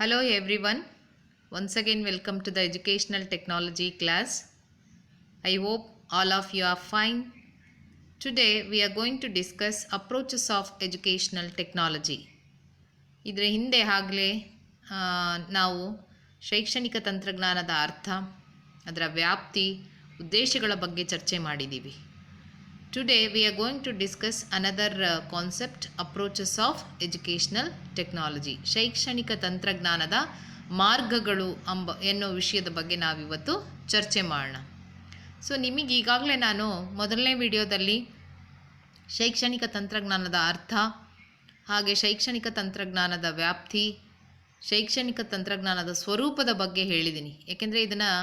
Hello everyone. Once again welcome to the educational technology class. I hope all of you are fine. Today we are going to discuss approaches of educational technology. ಇದರ ಹಿಂದೆ ಆಗಲೇ ನಾವು ಶೈಕ್ಷಣಿಕ ತಂತ್ರಜ್ಞಾನದ ಅರ್ಥ, ಅದರ ವ್ಯಾಪ್ತಿ, ಉದ್ದೇಶಗಳ ಬಗ್ಗೆ ಚರ್ಚೆ ಮಾಡಿದ್ದೀವಿ. Today we are going to discuss another concept, approaches of educational technology. ಶೈಕ್ಷಣಿಕ ತಂತ್ರಜ್ಞಾನದ ಮಾರ್ಗಗಳು ಎನ್ನೋ ವಿಷಯದ ಬಗ್ಗೆ ನಾವಿವತ್ತು ಚರ್ಚೆ ಮಾಡೋಣ. ಸೊ ನಿಮಗೆ ಈಗಾಗಲೇ ನಾನು ಮೊದಲನೇ ವಿಡಿಯೋದಲ್ಲಿ ಶೈಕ್ಷಣಿಕ ತಂತ್ರಜ್ಞಾನದ ಅರ್ಥ, ಹಾಗೆ ಶೈಕ್ಷಣಿಕ ತಂತ್ರಜ್ಞಾನದ ವ್ಯಾಪ್ತಿ, ಶೈಕ್ಷಣಿಕ ತಂತ್ರಜ್ಞಾನದ ಸ್ವರೂಪದ ಬಗ್ಗೆ ಹೇಳಿದ್ದೀನಿ. ಏಕೆಂದರೆ ಇದನ್ನು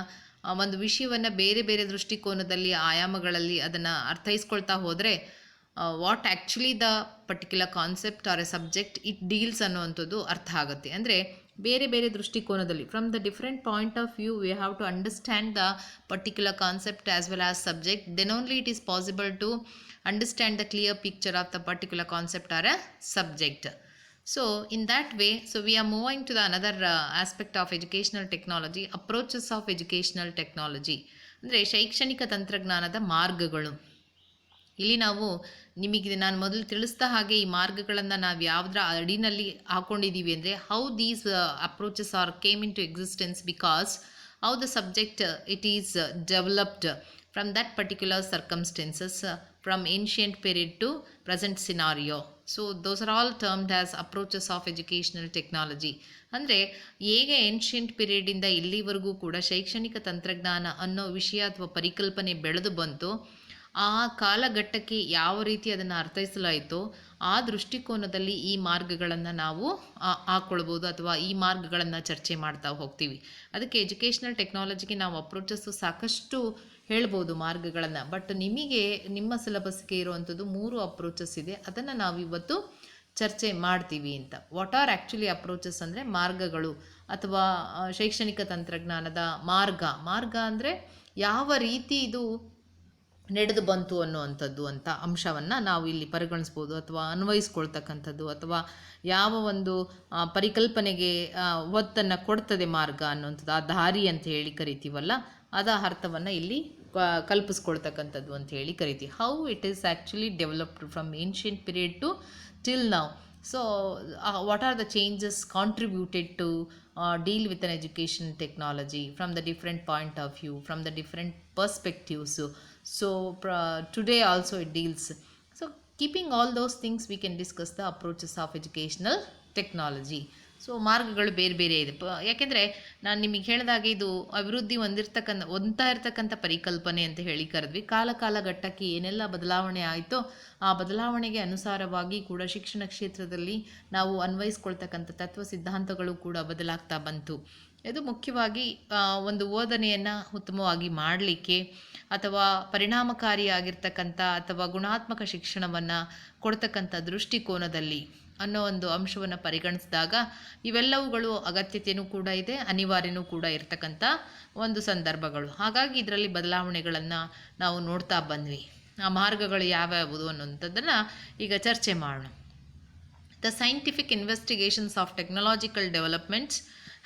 ಒಂದು ವಿಷಯವನ್ನು ಬೇರೆ ಬೇರೆ ದೃಷ್ಟಿಕೋನದಲ್ಲಿ, ಆಯಾಮಗಳಲ್ಲಿ ಅದನ್ನು ಅರ್ಥೈಸ್ಕೊಳ್ತಾ ಹೋದರೆ what actually the particular concept or a subject it deals ಅನ್ನುವಂಥದ್ದು ಅರ್ಥ ಆಗುತ್ತೆ. ಅಂದರೆ ಬೇರೆ ಬೇರೆ ದೃಷ್ಟಿಕೋನದಲ್ಲಿ, from the different point of view we have to understand the particular concept as well as subject, then only it is possible to understand the clear picture of the particular concept or a subject. So in that way, so we are moving to the another aspect of educational technology, approaches of educational technology. ಅಂದರೆ ಶೈಕ್ಷಣಿಕ ತಂತ್ರಜ್ಞಾನದ ಮಾರ್ಗಗಳು. ಇಲ್ಲಿ ನಾವು ನಿಮಗೆ ನಾನು ಮೊದಲು ತಿಳಿಸ್ತಾ ಹಾಗೆ ಈ ಮಾರ್ಗಗಳನ್ನು ನಾವು ಯಾವುದರ ಅಡಿನಲ್ಲಿ ಹಾಕೊಂಡಿದ್ದೀವಿ ಅಂದರೆ how these approaches are came into existence, because how the subject it is developed from that particular circumstances, from ancient period to present scenario. So those are all termed as approaches of educational technology. ಅಂದರೆ ಹೇಗೆ ancient ಪೀರಿಯಡಿಂದ ಇಲ್ಲಿವರೆಗೂ ಕೂಡ ಶೈಕ್ಷಣಿಕ ತಂತ್ರಜ್ಞಾನ ಅನ್ನೋ ವಿಷಯ ಅಥವಾ ಪರಿಕಲ್ಪನೆ ಬೆಳೆದು ಬಂತು, ಆ ಕಾಲಘಟ್ಟಕ್ಕೆ ಯಾವ ರೀತಿ ಅದನ್ನು ಅರ್ಥೈಸಲಾಯಿತೋ ಆ ದೃಷ್ಟಿಕೋನದಲ್ಲಿ ಈ ಮಾರ್ಗಗಳನ್ನು ನಾವು ಹಾಕ್ಕೊಳ್ಬೋದು ಅಥವಾ ಈ ಮಾರ್ಗಗಳನ್ನು ಚರ್ಚೆ ಮಾಡ್ತಾ ಹೋಗ್ತೀವಿ. ಅದಕ್ಕೆ ಎಜುಕೇಷನಲ್ ಟೆಕ್ನಾಲಜಿಗೆ ನಾವು ಅಪ್ರೋಚಸ್ಸು ಸಾಕಷ್ಟು ಹೇಳ್ಬೋದು ಮಾರ್ಗಗಳನ್ನು. ಬಟ್ ನಿಮಗೆ ನಿಮ್ಮ ಸಿಲೆಬಸ್ಗೆ ಇರುವಂಥದ್ದು 3 ಅಪ್ರೋಚಸ್ ಇದೆ, ಅದನ್ನು ನಾವು ಇವತ್ತು ಚರ್ಚೆ ಮಾಡ್ತೀವಿ ಅಂತ. ವಾಟ್ ಆರ್ ಆ್ಯಕ್ಚುಲಿ ಅಪ್ರೋಚಸ್ ಅಂದರೆ ಮಾರ್ಗಗಳು ಅಥವಾ ಶೈಕ್ಷಣಿಕ ತಂತ್ರಜ್ಞಾನದ ಮಾರ್ಗ ಅಂದರೆ ಯಾವ ರೀತಿ ಇದು ನಡೆದು ಬಂತು ಅನ್ನುವಂಥದ್ದು ಅಂತ ಅಂಶವನ್ನು ನಾವು ಇಲ್ಲಿ ಪರಿಗಣಿಸ್ಬೋದು, ಅಥವಾ ಅನ್ವಯಿಸ್ಕೊಳ್ತಕ್ಕಂಥದ್ದು, ಅಥವಾ ಯಾವ ಒಂದು ಪರಿಕಲ್ಪನೆಗೆ ಒತ್ತನ್ನು ಕೊಡ್ತದೆ ಮಾರ್ಗ ಅನ್ನುವಂಥದ್ದು, ಆ ದಾರಿ ಅಂತ ಹೇಳಿ ಕರಿತೀವಲ್ಲ, ಅದ ಅರ್ಥವನ್ನು ಇಲ್ಲಿ ಕಲ್ಪಿಸ್ಕೊಳ್ತಕ್ಕಂಥದ್ದು ಅಂತ ಹೇಳಿ ಕರಿತೀವಿ. How it is actually developed from ancient period to till now. So what are the changes contributed to deal with an education technology from the different point of view, from the different perspectives. So today also it deals. So keeping all those things, we can discuss the approaches of educational technology. So ಮಾರ್ಗಗಳು ಬೇರೆ ಬೇರೆ ಇದೆ. ಯಾಕೆಂದರೆ ನಾನು ನಿಮಗೆ ಹೇಳಿದಾಗೆ ಇದು ಅಭಿವೃದ್ಧಿ ಹೊಂದ್ತಾ ಇರ್ತಕ್ಕಂಥ ಪರಿಕಲ್ಪನೆ ಅಂತ ಹೇಳಿ ಕರೆದ್ವಿ. ಕಾಲಘಟ್ಟಕ್ಕೆ ಏನೆಲ್ಲ ಬದಲಾವಣೆ ಆಯಿತೋ ಆ ಬದಲಾವಣೆಗೆ ಅನುಸಾರವಾಗಿ ಕೂಡ ಶಿಕ್ಷಣ ಕ್ಷೇತ್ರದಲ್ಲಿ ನಾವು ಅನ್ವಯಿಸ್ಕೊಳ್ತಕ್ಕಂಥ ತತ್ವ ಸಿದ್ಧಾಂತಗಳು ಕೂಡ ಬದಲಾಗ್ತಾ ಬಂತು. ಇದು ಮುಖ್ಯವಾಗಿ ಒಂದು ಓದನೆಯನ್ನು ಉತ್ತಮವಾಗಿ ಮಾಡಲಿಕ್ಕೆ ಅಥವಾ ಪರಿಣಾಮಕಾರಿಯಾಗಿರ್ತಕ್ಕಂಥ ಅಥವಾ ಗುಣಾತ್ಮಕ ಶಿಕ್ಷಣವನ್ನು ಕೊಡ್ತಕ್ಕಂಥ ದೃಷ್ಟಿಕೋನದಲ್ಲಿ ಅನ್ನೋ ಒಂದು ಅಂಶವನ್ನು ಪರಿಗಣಿಸಿದಾಗ ಇವೆಲ್ಲವುಗಳು ಅಗತ್ಯತೆಯೂ ಕೂಡ ಇದೆ, ಅನಿವಾರ್ಯನೂ ಕೂಡ ಇರತಕ್ಕಂಥ ಒಂದು ಸಂದರ್ಭಗಳು. ಹಾಗಾಗಿ ಇದರಲ್ಲಿ ಬದಲಾವಣೆಗಳನ್ನು ನಾವು ನೋಡ್ತಾ ಬಂದ್ವಿ. ಆ ಮಾರ್ಗಗಳು ಯಾವ್ಯಾವುದು ಅನ್ನೋಂಥದ್ದನ್ನು ಈಗ ಚರ್ಚೆ ಮಾಡೋಣ. The scientific investigations of technological developments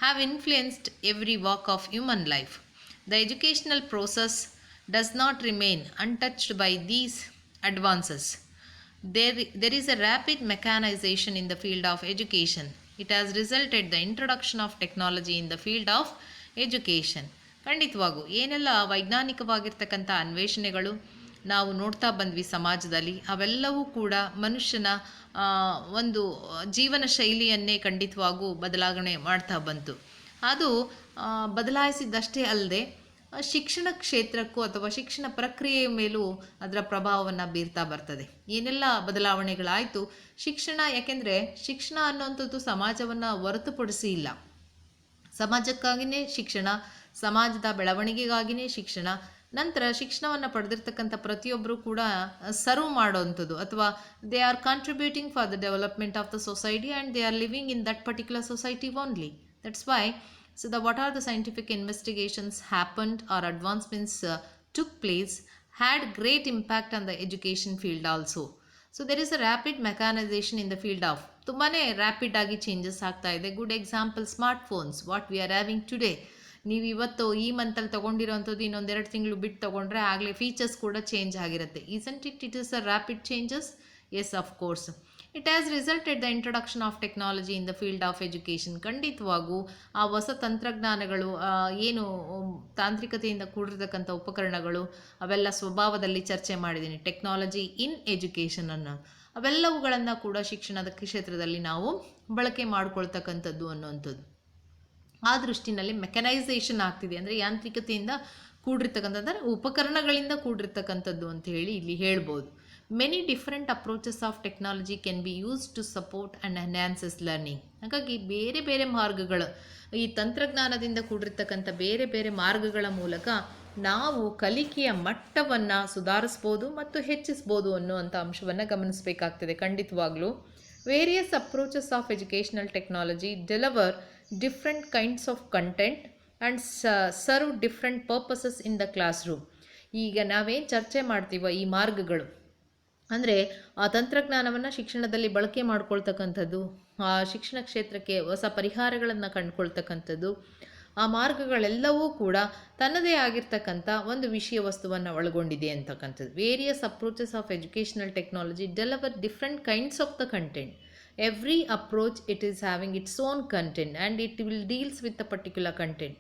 have influenced every walk of human life. The educational process does not remain untouched by these advances. There is a rapid mechanization in the field of education. It has resulted the introduction of technology in the field of education. ಖಂಡಿತವಾಗೂ ಏನೆಲ್ಲ ವೈಜ್ಞಾನಿಕವಾಗಿರ್ತಕ್ಕಂಥ ಅನ್ವೇಷಣೆಗಳು ನಾವು ನೋಡ್ತಾ ಬಂದ್ವಿ ಸಮಾಜದಲ್ಲಿ, ಅವೆಲ್ಲವೂ ಕೂಡ ಮನುಷ್ಯನ ಒಂದು ಜೀವನ ಶೈಲಿಯನ್ನೇ ಖಂಡಿತವಾಗೂ ಬದಲಾವಣೆ ಮಾಡ್ತಾ ಬಂತು. ಅದು ಬದಲಾಯಿಸಿದ್ದಷ್ಟೇ ಅಲ್ಲದೆ ಶಿಕ್ಷಣ ಕ್ಷೇತ್ರಕ್ಕೂ ಅಥವಾ ಶಿಕ್ಷಣ ಪ್ರಕ್ರಿಯೆಯ ಮೇಲೂ ಅದರ ಪ್ರಭಾವವನ್ನು ಬೀರ್ತಾ ಬರ್ತದೆ. ಏನೆಲ್ಲ ಬದಲಾವಣೆಗಳಾಯಿತು ಶಿಕ್ಷಣ, ಯಾಕೆಂದರೆ ಶಿಕ್ಷಣ ಅನ್ನುವಂಥದ್ದು ಸಮಾಜವನ್ನು ಹೊರತುಪಡಿಸಿ ಇಲ್ಲ. ಸಮಾಜಕ್ಕಾಗಿಯೇ ಶಿಕ್ಷಣ, ಸಮಾಜದ ಬೆಳವಣಿಗೆಗಾಗಿಯೇ ಶಿಕ್ಷಣ, ನಂತರ ಶಿಕ್ಷಣವನ್ನು ಪಡೆದಿರ್ತಕ್ಕಂಥ ಪ್ರತಿಯೊಬ್ಬರು ಕೂಡ ಸರ್ವ್ ಮಾಡೋವಂಥದ್ದು ಅಥವಾ they are contributing for the development of the society and they are living in that particular society only. That's why what are the scientific investigations happened or advancements took place had great impact on the education field also. So there is a rapid mechanisation in the field of, ತುಂಬಾ rapid ಆಗಿ changes ಆಗ್ತಾ ಇದೆ. Good example smart phones what we are having today. ನೀವು ಇವತ್ತು ಈ ಮಂತಲ್ಲಿ ತೊಗೊಂಡಿರೋಂಥದ್ದು ಇನ್ನೊಂದೆರಡು ತಿಂಗಳು ಬಿಟ್ಟು ತೊಗೊಂಡ್ರೆ ಆಗಲೇ ಫೀಚರ್ಸ್ ಕೂಡ ಚೇಂಜ್ ಆಗಿರುತ್ತೆ. Isn't it is a rapid changes? Yes, of course. It has resulted the introduction of technology in the field of education. ಖಂಡಿತವಾಗೂ ಆ ಹೊಸ ತಂತ್ರಜ್ಞಾನಗಳು, ಏನು ತಾಂತ್ರಿಕತೆಯಿಂದ ಕೂಡಿರ್ತಕ್ಕಂಥ ಉಪಕರಣಗಳು, ಅವೆಲ್ಲ ಸ್ವಭಾವದಲ್ಲಿ ಚರ್ಚೆ ಮಾಡಿದ್ದೀನಿ. ಟೆಕ್ನಾಲಜಿ ಇನ್ ಎಜುಕೇಷನನ್ನು, ಅವೆಲ್ಲವುಗಳನ್ನು ಕೂಡ ಶಿಕ್ಷಣದ ಕ್ಷೇತ್ರದಲ್ಲಿ ನಾವು ಬಳಕೆ ಮಾಡ್ಕೊಳ್ತಕ್ಕಂಥದ್ದು ಅನ್ನುವಂಥದ್ದು. ಆ ದೃಷ್ಟಿನಲ್ಲಿ ಮೆಕನೈಸೇಷನ್ ಆಗ್ತಿದೆ, ಅಂದರೆ ಯಾಂತ್ರಿಕತೆಯಿಂದ ಕೂಡಿರ್ತಕ್ಕಂಥದ್ದು, ಅಂದರೆ ಉಪಕರಣಗಳಿಂದ ಕೂಡಿರ್ತಕ್ಕಂಥದ್ದು ಅಂತ ಹೇಳಿ ಇಲ್ಲಿ ಹೇಳ್ಬೋದು. Many different approaches of technology can be use to support and enhances learning. ಹಾಗಾಗಿ ಬೇರೆ ಬೇರೆ ಮಾರ್ಗಗಳು, ಈ ತಂತ್ರಜ್ಞಾನದಿಂದ ಕೂಡಿರ್ತಕ್ಕಂಥ ಬೇರೆ ಬೇರೆ ಮಾರ್ಗಗಳ ಮೂಲಕ ನಾವು ಕಲಿಕೆಯ ಮಟ್ಟವನ್ನು ಸುಧಾರಿಸ್ಬೋದು ಮತ್ತು ಹೆಚ್ಚಿಸ್ಬೋದು ಅನ್ನುವಂಥ ಅಂಶವನ್ನು ಗಮನಿಸಬೇಕಾಗ್ತದೆ ಖಂಡಿತವಾಗ್ಲೂ. Various approaches of educational technology deliver different kinds of content and serve different purposes in the class room. ಈಗ ನಾವೇನು ಚರ್ಚೆ ಮಾಡ್ತೀವೋ ಈ ಮಾರ್ಗಗಳು, ಅಂದರೆ ಆ ತಂತ್ರಜ್ಞಾನವನ್ನು ಶಿಕ್ಷಣದಲ್ಲಿ ಬಳಕೆ ಮಾಡ್ಕೊಳ್ತಕ್ಕಂಥದ್ದು, ಆ ಶಿಕ್ಷಣ ಕ್ಷೇತ್ರಕ್ಕೆ ಹೊಸ ಪರಿಹಾರಗಳನ್ನು ಕಂಡುಕೊಳ್ತಕ್ಕಂಥದ್ದು, ಆ ಮಾರ್ಗಗಳೆಲ್ಲವೂ ಕೂಡ ತನ್ನದೇ ಆಗಿರ್ತಕ್ಕಂಥ ಒಂದು ವಿಷಯ ವಸ್ತುವನ್ನು ಒಳಗೊಂಡಿದೆ ಅಂತಕ್ಕಂಥದ್ದು. Various approaches of educational technology deliver different kinds of the content. Every approach it is having its own content and it will deals with a particular content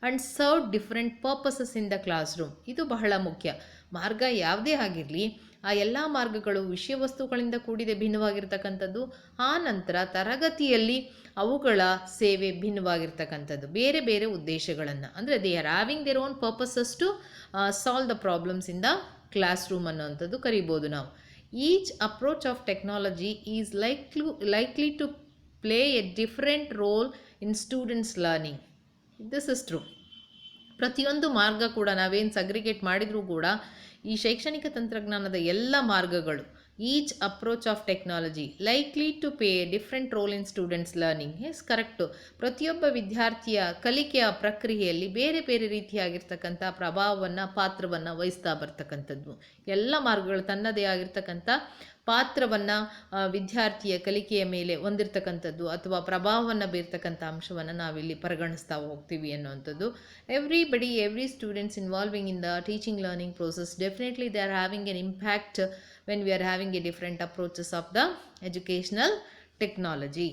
and serve different purposes in the classroom. ಇದು ಬಹಳ ಮುಖ್ಯ. ಮಾರ್ಗ ಯಾವುದೇ ಆಗಿರಲಿ, ಆ ಎಲ್ಲ ಮಾರ್ಗಗಳು ವಿಷಯ ವಸ್ತುಗಳಿಂದ ಕೂಡಿದೆ, ಭಿನ್ನವಾಗಿರ್ತಕ್ಕಂಥದ್ದು. ಆ ನಂತರ ತರಗತಿಯಲ್ಲಿ ಅವುಗಳ ಸೇವೆ ಭಿನ್ನವಾಗಿರ್ತಕ್ಕಂಥದ್ದು, ಬೇರೆ ಬೇರೆ ಉದ್ದೇಶಗಳನ್ನು, ಅಂದರೆ they are having their own purposes to solve the problems in the classroom ಅನ್ನೋವಂಥದ್ದು ಕರಿಬೋದು ನಾವು. Each approach of technology is likely to play a different role in students' learning. This is true. ಪ್ರತಿಯೊಂದು ಮಾರ್ಗ ಕೂಡ ನಾವೇನು segregate ಮಾಡಿದರೂ ಕೂಡ ಈ ಶೈಕ್ಷಣಿಕ ತಂತ್ರಜ್ಞಾನದ ಎಲ್ಲ ಮಾರ್ಗಗಳು, each approach of technology likely to pay a different role in students learning. Yes, correct. ಪ್ರತಿಯೊಬ್ಬ ವಿದ್ಯಾರ್ಥಿಯ ಕಲಿಕೆಯ ಪ್ರಕ್ರಿಯೆಯಲ್ಲಿ ಬೇರೆ ಬೇರೆ ರೀತಿಯಾಗಿರ್ತಕ್ಕಂಥ ಪ್ರಭಾವವನ್ನು, ಪಾತ್ರವನ್ನು ವಹಿಸ್ತಾ ಬರ್ತಕ್ಕಂಥದ್ದು. ಎಲ್ಲ ಮಾರ್ಗಗಳು ತನ್ನದೇ ಆಗಿರ್ತಕ್ಕಂಥ ಪಾತ್ರವನ್ನು ವಿದ್ಯಾರ್ಥಿಯ ಕಲಿಕೆಯ ಮೇಲೆ ಹೊಂದಿರತಕ್ಕಂಥದ್ದು ಅಥವಾ ಪ್ರಭಾವವನ್ನು ಬೀರ್ತಕ್ಕಂಥ ಅಂಶವನ್ನು ನಾವಿಲ್ಲಿ ಪರಿಗಣಿಸ್ತಾ ಹೋಗ್ತೀವಿ ಅನ್ನುವಂಥದ್ದು. Every students involving in the teaching learning process definitely they are having N impact when we are having a different approaches of the educational technology.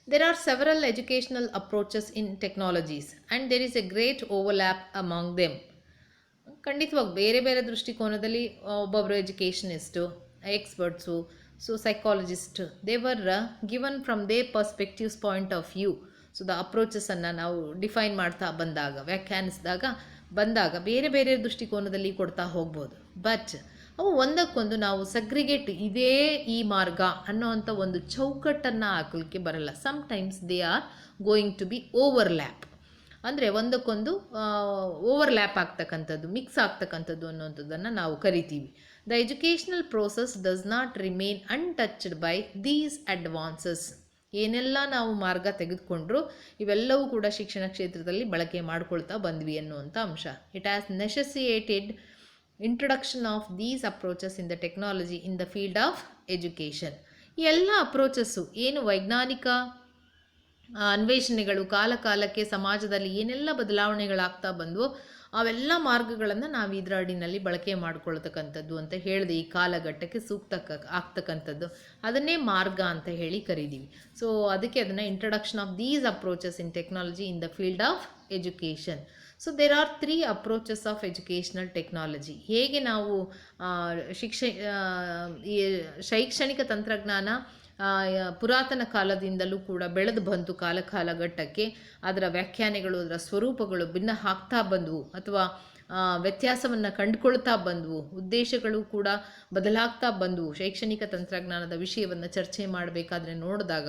There are several educational approaches in technologies and there is a great overlap among them. ಖಂಡಿತವಾಗಿ ಬೇರೆ ಬೇರೆ ದೃಷ್ಟಿಕೋನದಲ್ಲಿ ಒಬ್ಬೊಬ್ಬರು educationist, experts, so psychologist, they were given from the perspectives point of view. So the ಅಪ್ರೋಚಸನ್ನು ನಾವು define ಮಾಡ್ತಾ ಬಂದಾಗ ಬೇರೆ ಬೇರೆ ದೃಷ್ಟಿಕೋನದಲ್ಲಿ ಕೊಡ್ತಾ ಹೋಗ್ಬೋದು. ಬಟ್ ಅವು ಒಂದಕ್ಕೊಂದು ನಾವು ಸಗ್ರಿಗೇಟ್ ಇದೇ ಈ ಮಾರ್ಗ ಅನ್ನೋವಂಥ ಒಂದು ಚೌಕಟ್ಟನ್ನು ಹಾಕಲಿಕ್ಕೆ ಬರಲ್ಲ. Sometimes they are going to be overlap, ಅಂದರೆ ಒಂದಕ್ಕೊಂದು ಓವರ್ಲ್ಯಾಪ್ ಆಗ್ತಕ್ಕಂಥದ್ದು, ಮಿಕ್ಸ್ ಆಗ್ತಕ್ಕಂಥದ್ದು ಅನ್ನೋವಂಥದ್ದನ್ನು ನಾವು ಕರಿತೀವಿ. The educational process does not remain untouched by these advances. ಏನೆಲ್ಲ ನಾವು ಮಾರ್ಗ ತೆಗೆದುಕೊಂಡ್ರು ಇವೆಲ್ಲವೂ ಕೂಡ ಶಿಕ್ಷಣ ಕ್ಷೇತ್ರದಲ್ಲಿ ಬಳಕೆ ಮಾಡ್ಕೊಳ್ತಾ ಬಂದ್ವಿ ಅನ್ನುವಂಥ ಅಂಶ. It has necessitated introduction of these approaches in the technology in the field of education. ಈ ಎಲ್ಲ ಅಪ್ರೋಚಸ್ಸು ಏನು ವೈಜ್ಞಾನಿಕ ಅನ್ವೇಷಣೆಗಳು ಕಾಲಕಾಲಕ್ಕೆ ಸಮಾಜದಲ್ಲಿ ಏನೆಲ್ಲ ಬದಲಾವಣೆಗಳಾಗ್ತಾ ಬಂದವೋ ಅವೆಲ್ಲ ಮಾರ್ಗಗಳನ್ನು ನಾವು ಇದರ ಅಡಿನಲ್ಲಿ ಬಳಕೆ ಮಾಡ್ಕೊಳ್ತಕ್ಕಂಥದ್ದು ಅಂತ ಹೇಳಿದೆ. ಈ ಕಾಲಘಟ್ಟಕ್ಕೆ ಸೂಕ್ತ ಆಗ್ತಕ್ಕಂಥದ್ದು ಅದನ್ನೇ ಮಾರ್ಗ ಅಂತ ಹೇಳಿ ಕರೀತೀವಿ. ಸೊ ಅದಕ್ಕೆ ಅದನ್ನು introduction of these approaches in technology in the field of education. So there are 3 approaches of educational technology. ಹೇಗೆ ನಾವು ಈ ಶೈಕ್ಷಣಿಕ ತಂತ್ರಜ್ಞಾನ ಪುರಾತನ ಕಾಲದಿಂದಲೂ ಕೂಡ ಬೆಳೆದು ಬಂತು, ಕಾಲಘಟ್ಟಕ್ಕೆ ಅದರ ವ್ಯಾಖ್ಯಾನೆಗಳು, ಅದರ ಸ್ವರೂಪಗಳು ಭಿನ್ನ ಆಗ್ತಾ ಬಂದವು ಅಥವಾ ವ್ಯತ್ಯಾಸವನ್ನು ಕಂಡುಕೊಳ್ತಾ ಬಂದವು, ಉದ್ದೇಶಗಳು ಕೂಡ ಬದಲಾಗ್ತಾ ಬಂದವು. ಶೈಕ್ಷಣಿಕ ತಂತ್ರಜ್ಞಾನದ ವಿಷಯವನ್ನು ಚರ್ಚೆ ಮಾಡಬೇಕಾದ್ರೆ ನೋಡಿದಾಗ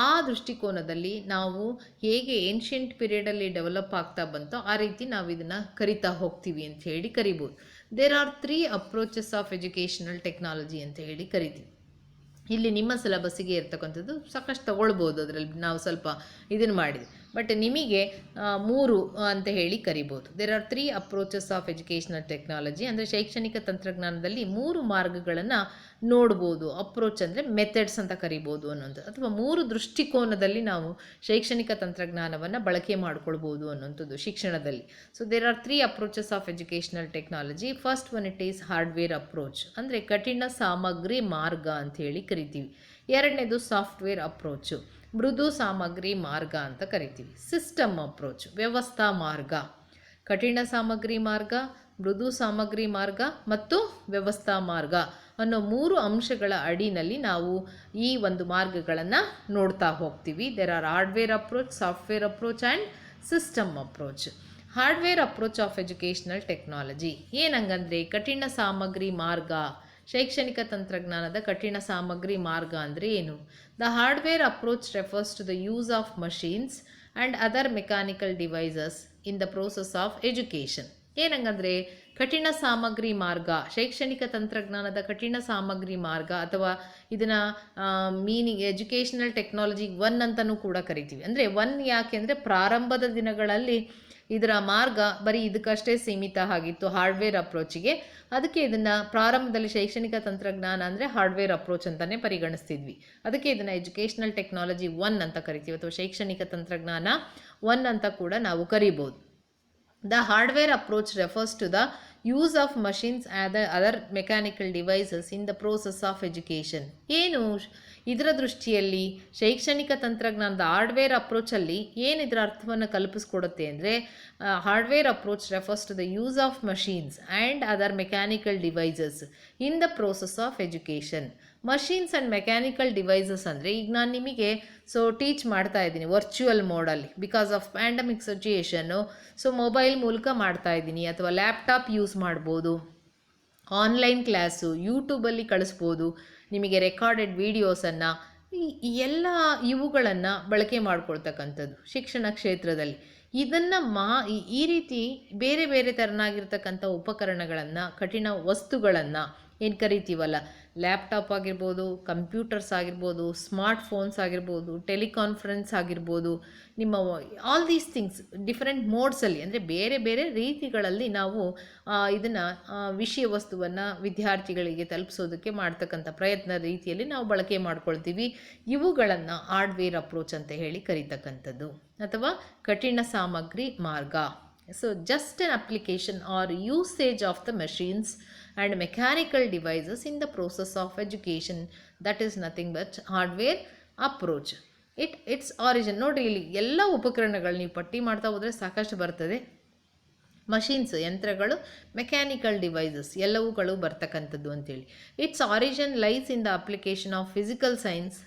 ಆ ದೃಷ್ಟಿಕೋನದಲ್ಲಿ ನಾವು ಹೇಗೆ ಏನ್ಷಿಯಂಟ್ ಪೀರಿಯಡಲ್ಲಿ ಡೆವಲಪ್ ಆಗ್ತಾ ಬಂತೋ ಆ ರೀತಿ ನಾವು ಇದನ್ನು ಕರಿತಾ ಹೋಗ್ತೀವಿ ಅಂತ ಹೇಳಿ ಕರಿಬೋದು. There are 3 approaches of educational technology ಅಂತ ಹೇಳಿ ಕರಿತೀವಿ. ಇಲ್ಲಿ ನಿಮ್ಮ ಸಿಲೆಬಸ್ಸಿಗೆ ಇರ್ತಕ್ಕಂಥದ್ದು ಸಾಕಷ್ಟು ತಗೊಳ್ಬೋದು, ಅದರಲ್ಲಿ ನಾವು ಸ್ವಲ್ಪ ಇದನ್ನು ಮಾಡಿದ್ವಿ. ಬಟ್ ನಿಮಗೆ 3 ಅಂತ ಹೇಳಿ ಕರಿಬೋದು. There are 3 approaches of educational technology. ಅಂದರೆ ಶೈಕ್ಷಣಿಕ ತಂತ್ರಜ್ಞಾನದಲ್ಲಿ 3 ಮಾರ್ಗಗಳನ್ನು ನೋಡ್ಬೋದು. ಅಪ್ರೋಚ್ ಅಂದರೆ ಮೆಥಡ್ಸ್ ಅಂತ ಕರಿಬೋದು ಅನ್ನೋದು, ಅಥವಾ 3 ದೃಷ್ಟಿಕೋನದಲ್ಲಿ ನಾವು ಶೈಕ್ಷಣಿಕ ತಂತ್ರಜ್ಞಾನವನ್ನು ಬಳಕೆ ಮಾಡ್ಕೊಳ್ಬೋದು ಅನ್ನೋಂಥದ್ದು ಶಿಕ್ಷಣದಲ್ಲಿ. So there are 3 approaches of educational technology. First one it is hardware approach, ಅಂದರೆ ಕಠಿಣ ಸಾಮಗ್ರಿ ಮಾರ್ಗ ಅಂತ ಹೇಳಿ ಕರಿತೀವಿ. ಎರಡನೇದು ಸಾಫ್ಟ್ವೇರ್ ಅಪ್ರೋಚು, ಮೃದು ಸಾಮಗ್ರಿ ಮಾರ್ಗ ಅಂತ ಕರಿತೀವಿ. ಸಿಸ್ಟಮ್ ಅಪ್ರೋಚ್, ವ್ಯವಸ್ಥಾ ಮಾರ್ಗ. ಕಠಿಣ ಸಾಮಗ್ರಿ ಮಾರ್ಗ, ಮೃದು ಸಾಮಗ್ರಿ ಮಾರ್ಗ ಮತ್ತು ವ್ಯವಸ್ಥಾ ಮಾರ್ಗ ಅನ್ನೋ 3 ಅಂಶಗಳ ಅಡಿನಲ್ಲಿ ನಾವು ಈ ಒಂದು ಮಾರ್ಗಗಳನ್ನು ನೋಡ್ತಾ ಹೋಗ್ತೀವಿ. There are hardware approach, software approach and system approach. Hardware approach of educational technology ಏನಂಗಂದರೆ ಕಠಿಣ ಸಾಮಗ್ರಿ ಮಾರ್ಗ, ಶೈಕ್ಷಣಿಕ ತಂತ್ರಜ್ಞಾನದ ಕಠಿಣ ಸಾಮಗ್ರಿ ಮಾರ್ಗ ಅಂದರೆ ಏನು? The hardware approach refers to the use of machines and other mechanical devices in the process of education. ಏನಂಗಂದರೆ ಕಠಿಣ ಸಾಮಗ್ರಿ ಮಾರ್ಗ, ಶೈಕ್ಷಣಿಕ ತಂತ್ರಜ್ಞಾನದ ಕಠಿಣ ಸಾಮಗ್ರಿ ಮಾರ್ಗ, ಅಥವಾ ಇದನ್ನು ಮೀನಿಂಗ್ ಎಜುಕೇಷನಲ್ ಟೆಕ್ನಾಲಜಿ 1 ಅಂತಲೂ ಕೂಡ ಕರಿತೀವಿ. ಅಂದರೆ 1 ಯಾಕೆ ಅಂದರೆ ಪ್ರಾರಂಭದ ದಿನಗಳಲ್ಲಿ ಇದರ ಮಾರ್ಗ ಬರೀ ಇದಕ್ಕಷ್ಟೇ ಸೀಮಿತ ಆಗಿತ್ತು, ಹಾರ್ಡ್ವೇರ್ ಅಪ್ರೋಚಿಗೆ. ಅದಕ್ಕೆ ಇದನ್ನು ಪ್ರಾರಂಭದಲ್ಲಿ ಶೈಕ್ಷಣಿಕ ತಂತ್ರಜ್ಞಾನ ಅಂದರೆ ಹಾರ್ಡ್ವೇರ್ ಅಪ್ರೋಚ್ ಅಂತಲೇ ಪರಿಗಣಿಸ್ತಿದ್ವಿ. ಅದಕ್ಕೆ ಇದನ್ನು ಎಜುಕೇಷನಲ್ ಟೆಕ್ನಾಲಜಿ 1 ಅಂತ ಕರಿತೀವಿ, ಅಥವಾ ಶೈಕ್ಷಣಿಕ ತಂತ್ರಜ್ಞಾನ 1 ಅಂತ ಕೂಡ ನಾವು ಕರಿಬೋದು. The hardware approach refers to the use of machines and other mechanical devices in the process of education. ಏನು ಇದರ ದೃಷ್ಟಿಯಲ್ಲಿ ಶೈಕ್ಷಣಿಕ ತಂತ್ರಜ್ಞಾನದ ಹಾರ್ಡ್ವೇರ್ ಅಪ್ರೋಚಲ್ಲಿ ಏನು ಇದರ ಅರ್ಥವನ್ನು ಕಲ್ಪಿಸ್ಕೊಡುತ್ತೆ ಅಂದರೆ, hardware approach refers to the use of machines and other mechanical devices in the process of education. Machines and mechanical devices ಅಂದರೆ, ಈಗ ನಾನು ನಿಮಗೆ ಟೀಚ್ ಮಾಡ್ತಾ ಇದ್ದೀನಿ ವರ್ಚುವಲ್ ಮೋಡಲ್ಲಿ because of pandemic situation. Mobile ಮೂಲಕ ಮಾಡ್ತಾ ಇದ್ದೀನಿ, ಅಥವಾ ಲ್ಯಾಪ್ಟಾಪ್ ಯೂಸ್ ಮಾಡ್ಬೋದು, ಆನ್ಲೈನ್ ಕ್ಲಾಸು ಯೂಟ್ಯೂಬಲ್ಲಿ ಕಳಿಸ್ಬೋದು, ನಿಮಗೆ ರೆಕಾರ್ಡೆಡ್ ವೀಡಿಯೋಸನ್ನು, ಎಲ್ಲ ಇವುಗಳನ್ನು ಬಳಕೆ ಮಾಡ್ಕೊಳ್ತಕ್ಕಂಥದ್ದು ಶಿಕ್ಷಣ ಕ್ಷೇತ್ರದಲ್ಲಿ. ಇದನ್ನು ಈ ರೀತಿ ಬೇರೆ ಬೇರೆ ಥರನಾಗಿರ್ತಕ್ಕಂಥ ಉಪಕರಣಗಳನ್ನು, ಕಠಿಣ ವಸ್ತುಗಳನ್ನು ಏನು ಕರಿತೀವಲ್ಲ, ಲ್ಯಾಪ್ಟಾಪ್ ಆಗಿರ್ಬೋದು, ಕಂಪ್ಯೂಟರ್ಸ್ ಆಗಿರ್ಬೋದು, ಸ್ಮಾರ್ಟ್ ಫೋನ್ಸ್ ಆಗಿರ್ಬೋದು, ಟೆಲಿಕಾನ್ಫರೆನ್ಸ್ ಆಗಿರ್ಬೋದು, ನಿಮ್ಮ ಆಲ್ ದೀಸ್ ಥಿಂಗ್ಸ್ ಡಿಫರೆಂಟ್ ಮೋಡ್ಸಲ್ಲಿ, ಅಂದರೆ ಬೇರೆ ಬೇರೆ ರೀತಿಗಳಲ್ಲಿ ನಾವು ಇದನ್ನು ವಿಷಯ ವಸ್ತುವನ್ನು ವಿದ್ಯಾರ್ಥಿಗಳಿಗೆ ತಲುಪಿಸೋದಕ್ಕೆ ಮಾಡ್ತಕ್ಕಂಥ ಪ್ರಯತ್ನ ರೀತಿಯಲ್ಲಿ ನಾವು ಬಳಕೆ ಮಾಡ್ಕೊಳ್ತೀವಿ. ಇವುಗಳನ್ನು ಹಾರ್ಡ್ವೇರ್ ಅಪ್ರೋಚ್ ಅಂತ ಹೇಳಿ ಕರೀತಕ್ಕಂಥದ್ದು, ಅಥವಾ ಕಠಿಣ ಸಾಮಗ್ರಿ ಮಾರ್ಗ. just an application or usage of the machines and mechanical devices in the process of education, that is nothing but hardware approach. its origin ನೋಡ್ರಿ, ಇಲ್ಲಿ ಎಲ್ಲ ಉಪಕರಣಗಳು ನೀವು ಪಟ್ಟಿ ಮಾಡ್ತಾ ಹೋದರೆ ಸಾಕಷ್ಟು ಬರ್ತದೆ. ಮಷೀನ್ಸ್, ಯಂತ್ರಗಳು, ಮೆಕ್ಯಾನಿಕಲ್ ಡಿವೈಸಸ್ ಎಲ್ಲವುಗಳು ಬರ್ತಕ್ಕಂಥದ್ದು ಅಂತೇಳಿ. Its origin lies in the application of physical science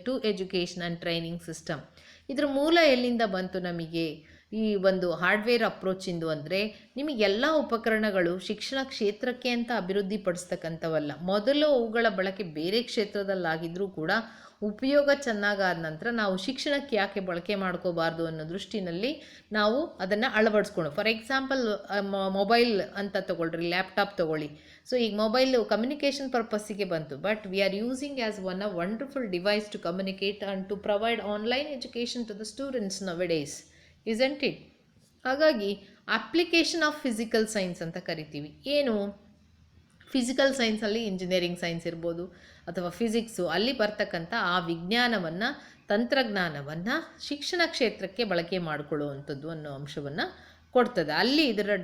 to education and training system. ಇದ್ರ ಮೂಲ ಎಲ್ಲಿಂದ ಬಂತು ನಮಗೆ ಈ ಒಂದು ಹಾರ್ಡ್ವೇರ್ ಅಪ್ರೋಚಿಂದು ಅಂದರೆ, ನಿಮಗೆಲ್ಲ ಉಪಕರಣಗಳು ಶಿಕ್ಷಣ ಕ್ಷೇತ್ರಕ್ಕೆ ಅಂತ ಅಭಿವೃದ್ಧಿಪಡಿಸ್ತಕ್ಕಂಥವಲ್ಲ. ಮೊದಲು ಅವುಗಳ ಬಳಕೆ ಬೇರೆ ಕ್ಷೇತ್ರದಲ್ಲಾಗಿದ್ದರೂ ಕೂಡ ಉಪಯೋಗ ಚೆನ್ನಾಗಾದ ನಂತರ ನಾವು ಶಿಕ್ಷಣಕ್ಕೆ ಯಾಕೆ ಬಳಕೆ ಮಾಡ್ಕೋಬಾರ್ದು ಅನ್ನೋ ದೃಷ್ಟಿನಲ್ಲಿ ನಾವು ಅದನ್ನು ಅಳವಡಿಸ್ಕೊಂಡು, ಫಾರ್ ಎಕ್ಸಾಂಪಲ್ ಮೊಬೈಲ್ ಅಂತ ತೊಗೊಳ್ರಿ, ಲ್ಯಾಪ್ಟಾಪ್ ತೊಗೊಳ್ಳಿ. ಈಗ ಮೊಬೈಲ್ ಕಮ್ಯುನಿಕೇಷನ್ ಪರ್ಪಸ್ಸಿಗೆ ಬಂತು, but we are using as one a wonderful device to communicate and to provide online education to the students nowadays, isn't it? ಹಾಗಾಗಿ ಅಪ್ಲಿಕೇಶನ್ ಆಫ್ ಫಿಸಿಕಲ್ ಸೈನ್ಸ್ ಅಂತ ಕರಿತೀವಿ. ಏನು ಫಿಸಿಕಲ್ ಸೈನ್ಸಲ್ಲಿ ಇಂಜಿನಿಯರಿಂಗ್ ಸೈನ್ಸ್ ಇರ್ಬೋದು, ಅಥವಾ physics, ಅಲ್ಲಿ ಬರ್ತಕ್ಕಂಥ ಆ ವಿಜ್ಞಾನವನ್ನು, ತಂತ್ರಜ್ಞಾನವನ್ನು ಶಿಕ್ಷಣ ಕ್ಷೇತ್ರಕ್ಕೆ ಬಳಕೆ ಮಾಡಿಕೊಳ್ಳುವಂಥದ್ದು ಅನ್ನೋ ಅಂಶವನ್ನು ಕೊಡ್ತದೆ. ಅಲ್ಲಿ ಇದರ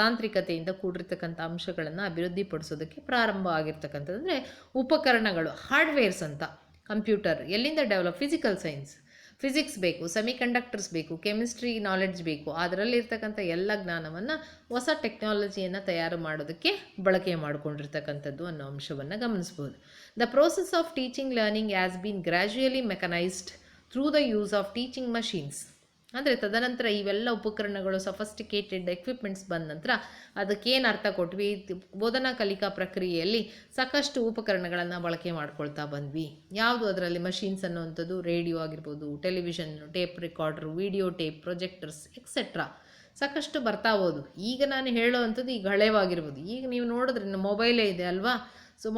ತಾಂತ್ರಿಕತೆಯಿಂದ ಕೂಡಿರ್ತಕ್ಕಂಥ ಅಂಶಗಳನ್ನು ಅಭಿವೃದ್ಧಿಪಡಿಸೋದಕ್ಕೆ ಪ್ರಾರಂಭ ಆಗಿರ್ತಕ್ಕಂಥದ್ದು. ಅಂದರೆ ಉಪಕರಣಗಳು, ಹಾರ್ಡ್ವೇರ್ಸ್ ಅಂತ. ಕಂಪ್ಯೂಟರ್ ಎಲ್ಲಿಂದ ಡೆವಲಪ್? ಫಿಸಿಕಲ್ ಸೈನ್ಸ್, ಫಿಸಿಕ್ಸ್ ಬೇಕು, ಸೆಮಿಕಂಡಕ್ಟರ್ಸ್ ಬೇಕು, ಕೆಮಿಸ್ಟ್ರಿ ನಾಲೆಡ್ಜ್ ಬೇಕು. ಅದರಲ್ಲಿರ್ತಕ್ಕಂಥ ಎಲ್ಲ ಜ್ಞಾನವನ್ನು ಹೊಸ ಟೆಕ್ನಾಲಜಿಯನ್ನು ತಯಾರು ಮಾಡೋದಕ್ಕೆ ಬಳಕೆ ಮಾಡಿಕೊಂಡಿರ್ತಕ್ಕಂಥದ್ದು ಅನ್ನೋ ಅಂಶವನ್ನು ಗಮನಿಸ್ಬೋದು. The process of teaching learning has been gradually mechanised through the use of teaching machines. ಅಂದರೆ ತದನಂತರ ಇವೆಲ್ಲ ಉಪಕರಣಗಳು, ಸಫಿಸ್ಟಿಕೇಟೆಡ್ ಎಕ್ವಿಪ್ಮೆಂಟ್ಸ್ ಬಂದ ನಂತರ ಅದಕ್ಕೇನು ಅರ್ಥ ಕೊಟ್ವಿ? ಬೋಧನಾ ಕಲಿಕಾ ಪ್ರಕ್ರಿಯೆಯಲ್ಲಿ ಸಾಕಷ್ಟು ಉಪಕರಣಗಳನ್ನು ಬಳಕೆ ಮಾಡ್ಕೊಳ್ತಾ ಬಂದ್ವಿ. ಯಾವುದು ಅದರಲ್ಲಿ? ಮಷೀನ್ಸ್ ಅನ್ನುವಂಥದ್ದು ರೇಡಿಯೋ ಆಗಿರ್ಬೋದು, television, tape recorder, video tape, projectors etcetera ಸಾಕಷ್ಟು ಬರ್ತಾ ಹೋದು. ಈಗ ನಾನು ಹೇಳೋವಂಥದ್ದು ಈಗ ಹಳೆವಾಗಿರ್ಬೋದು. ಈಗ ನೀವು ನೋಡಿದ್ರೆ ಮೊಬೈಲೇ ಇದೆ ಅಲ್ವಾ?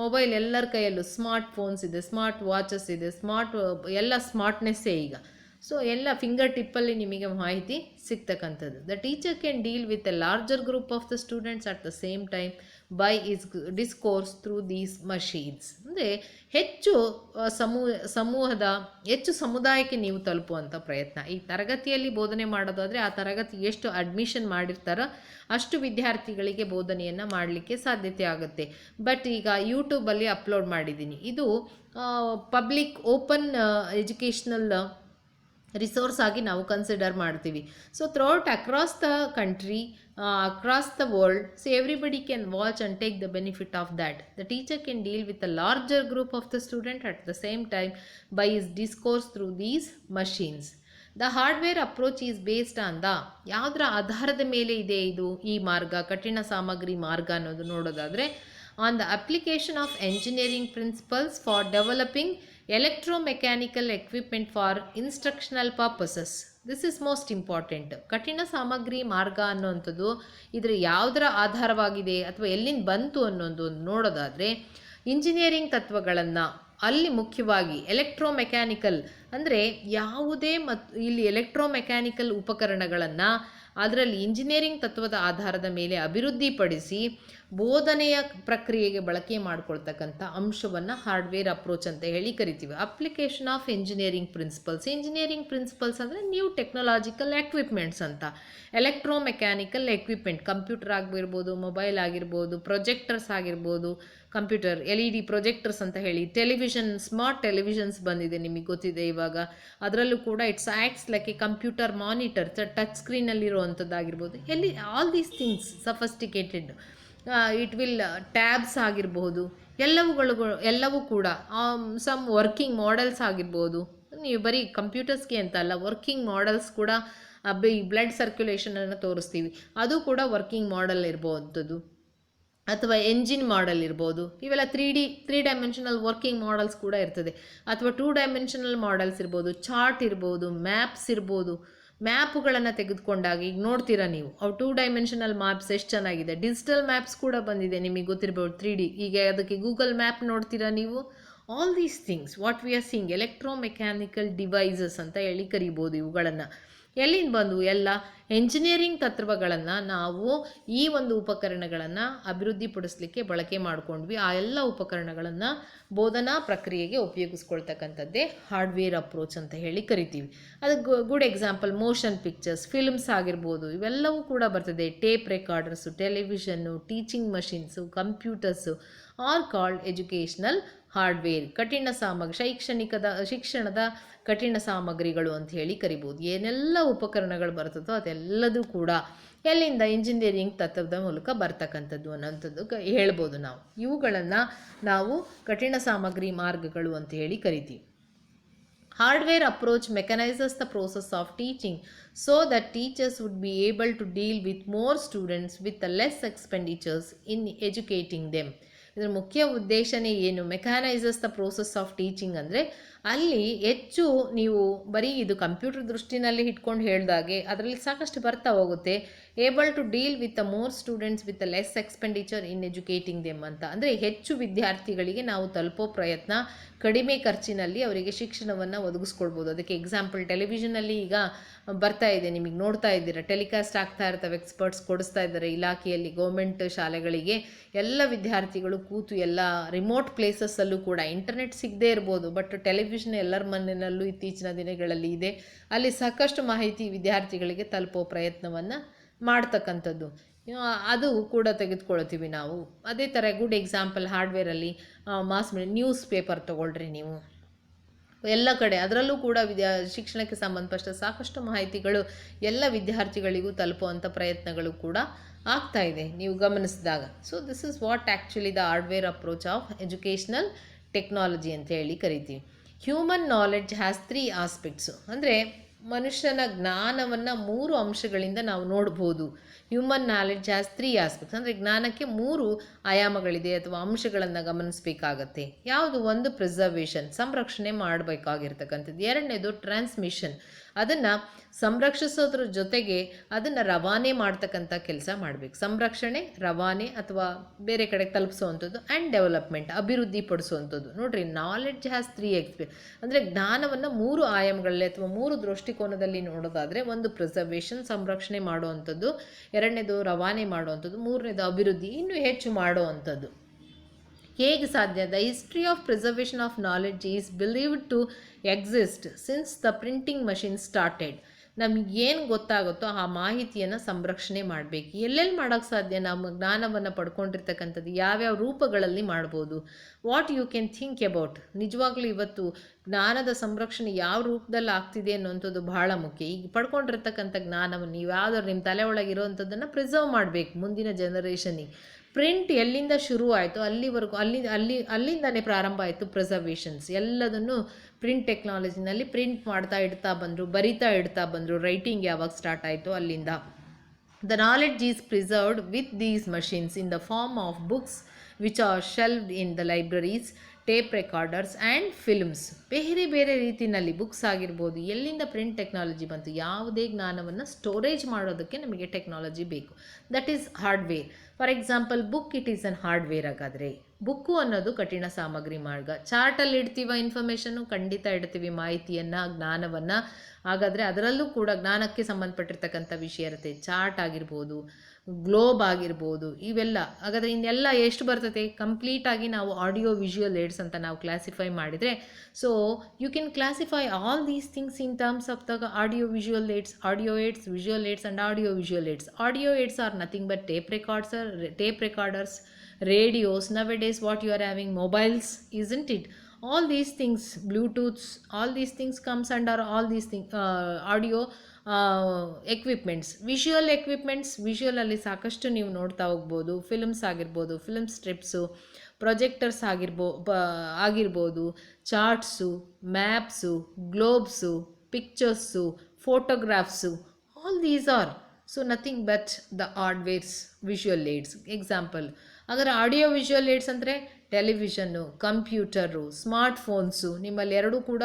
ಮೊಬೈಲ್ ಎಲ್ಲರ ಕೈಯಲ್ಲೂ, ಸ್ಮಾರ್ಟ್ ಫೋನ್ಸ್ ಇದೆ, ಸ್ಮಾರ್ಟ್ ವಾಚಸ್ ಇದೆ, ಎಲ್ಲ ಸ್ಮಾರ್ಟ್ನೆಸ್ಸೇ ಈಗ. ಸೊ ಎಲ್ಲ ಫಿಂಗರ್ ಟಿಪ್ಪಲ್ಲಿ ನಿಮಗೆ ಮಾಹಿತಿ ಸಿಗ್ತಕ್ಕಂಥದ್ದು. The teacher can deal with a larger group of the students at the same time by his discourse through these machines. ಅಂದರೆ ಹೆಚ್ಚು ಹೆಚ್ಚು ಸಮುದಾಯಕ್ಕೆ ನೀವು ತಲುಪುವಂಥ ಪ್ರಯತ್ನ. ಈ ತರಗತಿಯಲ್ಲಿ ಬೋಧನೆ ಮಾಡೋದಾದರೆ ಆ ತರಗತಿ ಎಷ್ಟು ಅಡ್ಮಿಷನ್ ಮಾಡಿರ್ತಾರೋ ಅಷ್ಟು ವಿದ್ಯಾರ್ಥಿಗಳಿಗೆ ಬೋಧನೆಯನ್ನು ಮಾಡಲಿಕ್ಕೆ ಸಾಧ್ಯತೆ ಆಗುತ್ತೆ. ಬಟ್ ಈಗ ಯೂಟ್ಯೂಬಲ್ಲಿ ಅಪ್ಲೋಡ್ ಮಾಡಿದ್ದೀನಿ, ಇದು ಪಬ್ಲಿಕ್ ಓಪನ್ ಎಜುಕೇಷ್ನಲ್ ರಿಸೋರ್ಸ್ ಆಗಿ ನಾವು ಕನ್ಸಿಡರ್ ಮಾಡ್ತೀವಿ. So throughout across the country, across the world, so everybody can watch and take the benefit of that. The teacher can deal with a larger group of the student at the same time by his discourse through these machines. The hardware approach is based on the ಯಾವುದರ ಆಧಾರದ ಮೇಲೆ ಇದೆ ಇದು ಈ ಮಾರ್ಗ, ಕಠಿಣ ಸಾಮಗ್ರಿ ಮಾರ್ಗ ಅನ್ನೋದು ನೋಡೋದಾದರೆ, on the application of engineering principles for developing electromechanical equipment for instructional purposes. This is most important. ಕಠಿಣ ಸಾಮಗ್ರಿ ಮಾರ್ಗ ಅನ್ನೋವಂಥದ್ದು ಇದರ ಯಾವುದರ ಆಧಾರವಾಗಿದೆ ಅಥವಾ ಎಲ್ಲಿಂದ ಬಂತು ಅನ್ನೋದು ನೋಡೋದಾದರೆ, ಇಂಜಿನಿಯರಿಂಗ್ ತತ್ವಗಳನ್ನು ಅಲ್ಲಿ ಮುಖ್ಯವಾಗಿ ಎಲೆಕ್ಟ್ರೋಮೆಕ್ಯಾನಿಕಲ್ ಅಂದರೆ ಯಾವುದೇ ಇಲ್ಲಿ ಎಲೆಕ್ಟ್ರೋಮೆಕ್ಯಾನಿಕಲ್ ಉಪಕರಣಗಳನ್ನು ಅದರಲ್ಲಿ ಇಂಜಿನಿಯರಿಂಗ್ ತತ್ವದ ಆಧಾರದ ಮೇಲೆ ಅಭಿವೃದ್ಧಿಪಡಿಸಿ ಬೋಧನೆಯ ಪ್ರಕ್ರಿಯೆಗೆ ಬಳಕೆ ಮಾಡ್ಕೊಳ್ತಕ್ಕಂಥ ಅಂಶವನ್ನು ಹಾರ್ಡ್ವೇರ್ ಅಪ್ರೋಚ್ ಅಂತ ಹೇಳಿ ಕರಿತೀವಿ. Application of engineering principles. Engineering principles ಅಂದರೆ ನ್ಯೂ ಟೆಕ್ನಾಲಜಿಕಲ್ ಎಕ್ವಿಪ್ಮೆಂಟ್ಸ್ ಅಂತ. ಎಲೆಕ್ಟ್ರೋಮೆಕ್ಯಾನಿಕಲ್ ಎಕ್ವಿಪ್ಮೆಂಟ್, ಕಂಪ್ಯೂಟರ್ ಆಗಿರ್ಬೋದು, ಮೊಬೈಲ್ ಆಗಿರ್ಬೋದು, ಪ್ರೊಜೆಕ್ಟರ್ಸ್ ಆಗಿರ್ಬೋದು, ಕಂಪ್ಯೂಟರ್ LED ಪ್ರೊಜೆಕ್ಟರ್ಸ್ ಅಂತ ಹೇಳಿ, ಟೆಲಿವಿಷನ್, ಸ್ಮಾರ್ಟ್ ಟೆಲಿವಿಷನ್ಸ್ ಬಂದಿದೆ, ನಿಮಗೆ ಗೊತ್ತಿದೆ ಇವಾಗ. ಅದರಲ್ಲೂ ಕೂಡ it's acts like a computer monitor, touch ಸ್ಕ್ರೀನಲ್ಲಿರುವಂಥದ್ದಾಗಿರ್ಬೋದು. All these things sophisticated. It will tabs ಆಗಿರಬಹುದು, ಎಲ್ಲವೂ ಕೂಡ ಸಮ್ ವರ್ಕಿಂಗ್ ಮಾಡೆಲ್ಸ್ ಆಗಿರ್ಬೋದು. ನೀವು ಬರೀ ಕಂಪ್ಯೂಟರ್ಸ್ಗೆ ಅಂತ ಅಲ್ಲ, ವರ್ಕಿಂಗ್ ಮಾಡೆಲ್ಸ್ ಕೂಡ ಬ್ಲಡ್ ಸರ್ಕ್ಯುಲೇಷನನ್ನು ತೋರಿಸ್ತೀವಿ, ಅದು ಕೂಡ ವರ್ಕಿಂಗ್ ಮಾಡೆಲ್ ಇರ್ಬೋವಂಥದ್ದು. ಅಥವಾ ಎಂಜಿನ್ ಮಾಡೆಲ್ ಇರ್ಬೋದು. ಇವೆಲ್ಲ 3 ಡೈಮೆನ್ಷನಲ್ ವರ್ಕಿಂಗ್ ಮಾಡೆಲ್ಸ್ ಕೂಡ ಇರ್ತದೆ. ಅಥವಾ 2 ಡೈಮೆನ್ಷನಲ್ ಮಾಡೆಲ್ಸ್ ಇರ್ಬೋದು, ಚಾರ್ಟ್ ಇರ್ಬೋದು, ಮ್ಯಾಪ್ಸ್ ಇರ್ಬೋದು. ಮ್ಯಾಪುಗಳನ್ನು ತೆಗೆದುಕೊಂಡಾಗ ಈಗ ನೋಡ್ತೀರಾ ನೀವು, ಅವು 2 ಡೈಮೆನ್ಷನಲ್ ಮ್ಯಾಪ್ಸ್ ಎಷ್ಟು ಚೆನ್ನಾಗಿದೆ. ಡಿಜಿಟಲ್ ಮ್ಯಾಪ್ಸ್ ಕೂಡ ಬಂದಿದೆ, ನಿಮಗೆ ಗೊತ್ತಿರ್ಬೋದು, 3D. ಈಗ ಅದಕ್ಕೆ ಗೂಗಲ್ ಮ್ಯಾಪ್ ನೋಡ್ತೀರಾ ನೀವು. All these things what we are seeing electromechanical devices ಅಂತ ಹೇಳಿ ಕರಿಬೋದು. ಇವುಗಳನ್ನು ಎಲ್ಲಿಂದ ಬಂದು ಎಲ್ಲ ಎಂಜಿನಿಯರಿಂಗ್ ತತ್ವಗಳನ್ನು ನಾವು ಈ ಒಂದು ಉಪಕರಣಗಳನ್ನು ಅಭಿವೃದ್ಧಿಪಡಿಸಲಿಕ್ಕೆ ಬಳಕೆ ಮಾಡಿಕೊಂಡ್ವಿ. ಆ ಎಲ್ಲ ಉಪಕರಣಗಳನ್ನು ಬೋಧನಾ ಪ್ರಕ್ರಿಯೆಗೆ ಉಪಯೋಗಿಸ್ಕೊಳ್ತಕ್ಕಂಥದ್ದೇ ಹಾರ್ಡ್ವೇರ್ ಅಪ್ರೋಚ್ ಅಂತ ಹೇಳಿ ಕರಿತೀವಿ. ಅದಕ್ಕೆ good example motion pictures, films ಆಗಿರ್ಬೋದು, ಇವೆಲ್ಲವೂ ಕೂಡ ಬರ್ತದೆ. Tape recorders, television, teaching machines, computers are called educational hardware. ಶಿಕ್ಷಣದ ಕಠಿಣ ಸಾಮಗ್ರಿಗಳು ಅಂತ ಹೇಳಿ ಕರಿಬೋದು. ಏನೆಲ್ಲ ಉಪಕರಣಗಳು ಬರ್ತದೋ ಅದೆಲ್ಲದೂ ಕೂಡ ಎಲ್ಲಿಂದ ಇಂಜಿನಿಯರಿಂಗ್ ತತ್ವದ ಮೂಲಕ ಬರ್ತಕ್ಕಂಥದ್ದು ಅನ್ನೋಂಥದ್ದು ಹೇಳ್ಬೋದು ನಾವು. ಇವುಗಳನ್ನು ನಾವು ಕಠಿಣ ಸಾಮಗ್ರಿ ಮಾರ್ಗಗಳು ಅಂತ ಹೇಳಿ ಕರಿತೀವಿ. Hardware approach mechanizes the process of teaching so that teachers would be able to deal with more students with less expenditures in educating them. ಇದರ ಮುಖ್ಯ ಉದ್ದೇಶನೇ ಏನು? ಮೆಕ್ಯಾನೈಸಸ್ ದ ಪ್ರೋಸೆಸ್ ಆಫ್ ಟೀಚಿಂಗ್ ಅಂದರೆ ಅಲ್ಲಿ ಹೆಚ್ಚು ನೀವು ಬರೀ ಇದು ಕಂಪ್ಯೂಟರ್ ದೃಷ್ಟಿನಲ್ಲಿ ಇಟ್ಕೊಂಡು ಹೇಳಿದಾಗೆ ಅದರಲ್ಲಿ ಸಾಕಷ್ಟು ಬರ್ತಾ ಹೋಗುತ್ತೆ. Able to deal with more students with less expenditure in educating them ಅಂತ. ಅಂದರೆ ಹೆಚ್ಚು ವಿದ್ಯಾರ್ಥಿಗಳಿಗೆ ನಾವು ತಲುಪೋ ಪ್ರಯತ್ನ, ಕಡಿಮೆ ಖರ್ಚಿನಲ್ಲಿ ಅವರಿಗೆ ಶಿಕ್ಷಣವನ್ನು ಒದಗಿಸ್ಕೊಳ್ಬೋದು. ಅದಕ್ಕೆ ಎಕ್ಸಾಂಪಲ್ ಟೆಲಿವಿಷನಲ್ಲಿ ಈಗ ಬರ್ತಾ ಇದೆ, ನಿಮಗೆ ನೋಡ್ತಾ ಇದ್ದೀರಾ, ಟೆಲಿಕಾಸ್ಟ್ ಆಗ್ತಾ ಇರ್ತವೆ, ಎಕ್ಸ್ಪರ್ಟ್ಸ್ ಕೊಡಿಸ್ತಾ ಇದ್ದಾರೆ ಇಲಾಖೆಯಲ್ಲಿ, ಗೌರ್ಮೆಂಟ್ ಶಾಲೆಗಳಿಗೆ. ಎಲ್ಲ ವಿದ್ಯಾರ್ಥಿಗಳು ಕೂತು ಎಲ್ಲ ರಿಮೋಟ್ ಪ್ಲೇಸಸ್ಸಲ್ಲೂ ಕೂಡ ಇಂಟರ್ನೆಟ್ ಸಿಗದೇ ಇರ್ಬೋದು, ಬಟ್ ಟೆಲಿವಿಷನ್ ಎಲ್ಲರ ಮನೆಯಲ್ಲೂ ಇತ್ತೀಚಿನ ದಿನಗಳಲ್ಲಿ ಇದೆ. ಅಲ್ಲಿ ಸಾಕಷ್ಟು ಮಾಹಿತಿ ವಿದ್ಯಾರ್ಥಿಗಳಿಗೆ ತಲುಪೋ ಪ್ರಯತ್ನವನ್ನು ಮಾಡ್ತಕ್ಕಂಥದ್ದು ಅದು ಕೂಡ ತೆಗೆದುಕೊಳ್ತೀವಿ ನಾವು. ಅದೇ ಥರ ಗುಡ್ ಎಕ್ಸಾಂಪಲ್ ಹಾರ್ಡ್ವೇರಲ್ಲಿ ಮಾಸ್ ಮೀಡಿಯಾ, ನ್ಯೂಸ್ ಪೇಪರ್ ತೊಗೊಳ್ರಿ ನೀವು, ಎಲ್ಲ ಕಡೆ ಅದರಲ್ಲೂ ಕೂಡ ಶಿಕ್ಷಣಕ್ಕೆ ಸಂಬಂಧಪಟ್ಟ ಸಾಕಷ್ಟು ಮಾಹಿತಿಗಳು ಎಲ್ಲ ವಿದ್ಯಾರ್ಥಿಗಳಿಗೂ ತಲುಪುವಂಥ ಪ್ರಯತ್ನಗಳು ಕೂಡ ಆಗ್ತಾ ಇದೆ ನೀವು ಗಮನಿಸಿದಾಗ. So this is what actually the hardware approach of educational technology ಅಂತ ಹೇಳಿ ಕರಿತೀವಿ. Human knowledge has 3 aspects. ಅಂದರೆ ಮನುಷ್ಯನ ಜ್ಞಾನವನ್ನು 3 ಅಂಶಗಳಿಂದ ನಾವು ನೋಡ್ಬೋದು. Human knowledge has 3 aspects. ಅಂದರೆ ಜ್ಞಾನಕ್ಕೆ 3 ಆಯಾಮಗಳಿದೆ ಅಥವಾ ಅಂಶಗಳನ್ನು ಗಮನಿಸಬೇಕಾಗತ್ತೆ. ಯಾವುದು? ಒಂದು ಪ್ರಿಸರ್ವೇಷನ್, ಸಂರಕ್ಷಣೆ ಮಾಡಬೇಕಾಗಿರ್ತಕ್ಕಂಥದ್ದು. ಎರಡನೇದು ಟ್ರಾನ್ಸ್ಮಿಷನ್, ಅದನ್ನು ಸಂರಕ್ಷಿಸೋದ್ರ ಜೊತೆಗೆ ಅದನ್ನು ರವಾನೆ ಮಾಡ್ತಕ್ಕಂಥ ಕೆಲಸ ಮಾಡಬೇಕು. ಸಂರಕ್ಷಣೆ, ರವಾನೆ ಅಥವಾ ಬೇರೆ ಕಡೆ ತಲುಪಿಸುವಂಥದ್ದು, ಆ್ಯಂಡ್ ಡೆವಲಪ್ಮೆಂಟ್, ಅಭಿವೃದ್ಧಿ ಪಡಿಸುವಂಥದ್ದು. ನೋಡಿರಿ, ನಾಲೆಡ್ಜ್ ಹ್ಯಾಸ್ 3 ಎಕ್ಸ್ಪೀರಿಯನ್ಸ್ ಅಂದರೆ ಜ್ಞಾನವನ್ನು 3 ಆಯಾಮಗಳಲ್ಲಿ ಅಥವಾ 3 ದೃಷ್ಟಿಕೋನದಲ್ಲಿ ನೋಡೋದಾದರೆ, ಒಂದು ಪ್ರಿಸರ್ವೇಷನ್, ಸಂರಕ್ಷಣೆ ಮಾಡುವಂಥದ್ದು, ಎರಡನೇದು ರವಾನೆ ಮಾಡುವಂಥದ್ದು, ಮೂರನೇದು ಅಭಿವೃದ್ಧಿ, ಇನ್ನೂ ಹೆಚ್ಚು ಮಾಡುವಂಥದ್ದು. ಹೇಗೆ ಸಾಧ್ಯ? The history of preservation of knowledge is believed to exist since the printing machine started. ನಮಗೇನು ಗೊತ್ತಾಗುತ್ತೋ ಆ ಮಾಹಿತಿಯನ್ನು ಸಂರಕ್ಷಣೆ ಮಾಡಬೇಕು. ಎಲ್ಲೆಲ್ಲಿ ಮಾಡೋಕ್ಕೆ ಸಾಧ್ಯ? ನಮ್ಮ ಜ್ಞಾನವನ್ನು ಪಡ್ಕೊಂಡಿರ್ತಕ್ಕಂಥದ್ದು ಯಾವ್ಯಾವ ರೂಪಗಳಲ್ಲಿ ಮಾಡ್ಬೋದು? What you can think about. ನಿಜವಾಗ್ಲೂ ಇವತ್ತು ಜ್ಞಾನದ ಸಂರಕ್ಷಣೆ ಯಾವ ರೂಪದಲ್ಲಿ ಆಗ್ತಿದೆ ಅನ್ನೋಂಥದ್ದು ಬಹಳ ಮುಖ್ಯ. ಈಗ ಪಡ್ಕೊಂಡಿರ್ತಕ್ಕಂಥ ಜ್ಞಾನವನ್ನು ನೀವು ಯಾವುದಾದ್ರು ನಿಮ್ಮ ತಲೆ ಒಳಗಿರೋವಂಥದ್ದನ್ನು ಪ್ರಿಸರ್ವ್ ಮಾಡಬೇಕು ಮುಂದಿನ ಜನರೇಷನಿಗೆ. ಪ್ರಿಂಟ್ ಎಲ್ಲಿಂದ ಶುರು ಆಯಿತು ಅಲ್ಲಿವರೆಗೂ ಅಲ್ಲಿಂದನೇ ಪ್ರಾರಂಭ ಆಯಿತು ಪ್ರಿಸರ್ವೇಷನ್ಸ್. ಎಲ್ಲದನ್ನು ಪ್ರಿಂಟ್ ಟೆಕ್ನಾಲಜಿನಲ್ಲಿ ಪ್ರಿಂಟ್ ಮಾಡ್ತಾ ಇಡ್ತಾ ಬಂದರು, ಬರಿತಾ ಇಡ್ತಾ ಬಂದರು. ರೈಟಿಂಗ್ ಯಾವಾಗ ಸ್ಟಾರ್ಟ್ ಆಯಿತು ಅಲ್ಲಿಂದ. The knowledge is preserved with these machines in the form of books which are shelved in the libraries, tape recorders and films. ಬೇರೆ ಬೇರೆ ರೀತಿಯಲ್ಲಿ ಬುಕ್ಸ್ ಆಗಿರ್ಬೋದು. ಎಲ್ಲಿಂದ ಪ್ರಿಂಟ್ ಟೆಕ್ನಾಲಜಿ ಬಂತು? ಯಾವುದೇ ಜ್ಞಾನವನ್ನು ಸ್ಟೋರೇಜ್ ಮಾಡೋದಕ್ಕೆ ನಮಗೆ ಟೆಕ್ನಾಲಜಿ ಬೇಕು. That is hardware. For example, book it is an hardware. ಹಾಗಾದರೆ ಬುಕ್ಕು ಅನ್ನೋದು ಕಠಿಣ ಸಾಮಗ್ರಿ ಮಾರ್ಗ. ಚಾರ್ಟಲ್ಲಿ ಇಡ್ತೀವ ಇನ್ಫಾರ್ಮೇಷನ್ನು, ಖಂಡಿತ ಇಡ್ತೀವಿ ಮಾಹಿತಿಯನ್ನು, ಜ್ಞಾನವನ್ನು. ಹಾಗಾದರೆ ಅದರಲ್ಲೂ ಕೂಡ ಜ್ಞಾನಕ್ಕೆ ಸಂಬಂಧಪಟ್ಟಿರ್ತಕ್ಕಂಥ ವಿಷಯ ಇರುತ್ತೆ. ಚಾರ್ಟ್ ಆಗಿರ್ಬೋದು, ಗ್ಲೋಬ್ ಆಗಿರ್ಬೋದು, ಇವೆಲ್ಲ. ಹಾಗಾದರೆ ಇನ್ನೆಲ್ಲ ಎಷ್ಟು ಬರ್ತದೆ? ಕಂಪ್ಲೀಟಾಗಿ ನಾವು ಆಡಿಯೋ ವಿಜುವಲ್ ಏಡ್ಸ್ ಅಂತ ನಾವು ಕ್ಲಾಸಿಫೈ ಮಾಡಿದರೆ, so you can classify all these things in terms of the audio visual aids, visual aids and audio visual aids. Audio aids are nothing but tape recorders, radios. Nowadays what you are having, mobiles, isn't it? All these things, Bluetooths, all these things comes under all these things. Audio equipments, visual equipments. Visual ಅಲ್ಲಿ ಸಾಕಷ್ಟು ನೀವು ನೋಡ್ತಾ ಹೋಗ್ಬೋದು. Films ಆಗಿರ್ಬೋದು, film strips, projectors ಆಗಿರ್ಬೋದು, charts, maps, globes, pictures, photographs. All these are so nothing but the hardwares, visual aids. Example, ಹಾಗಾದರೆ audio visual aids ಅಂದರೆ television, computer, smartphones, ನಿಮ್ಮಲ್ಲಿ ಎರಡೂ ಕೂಡ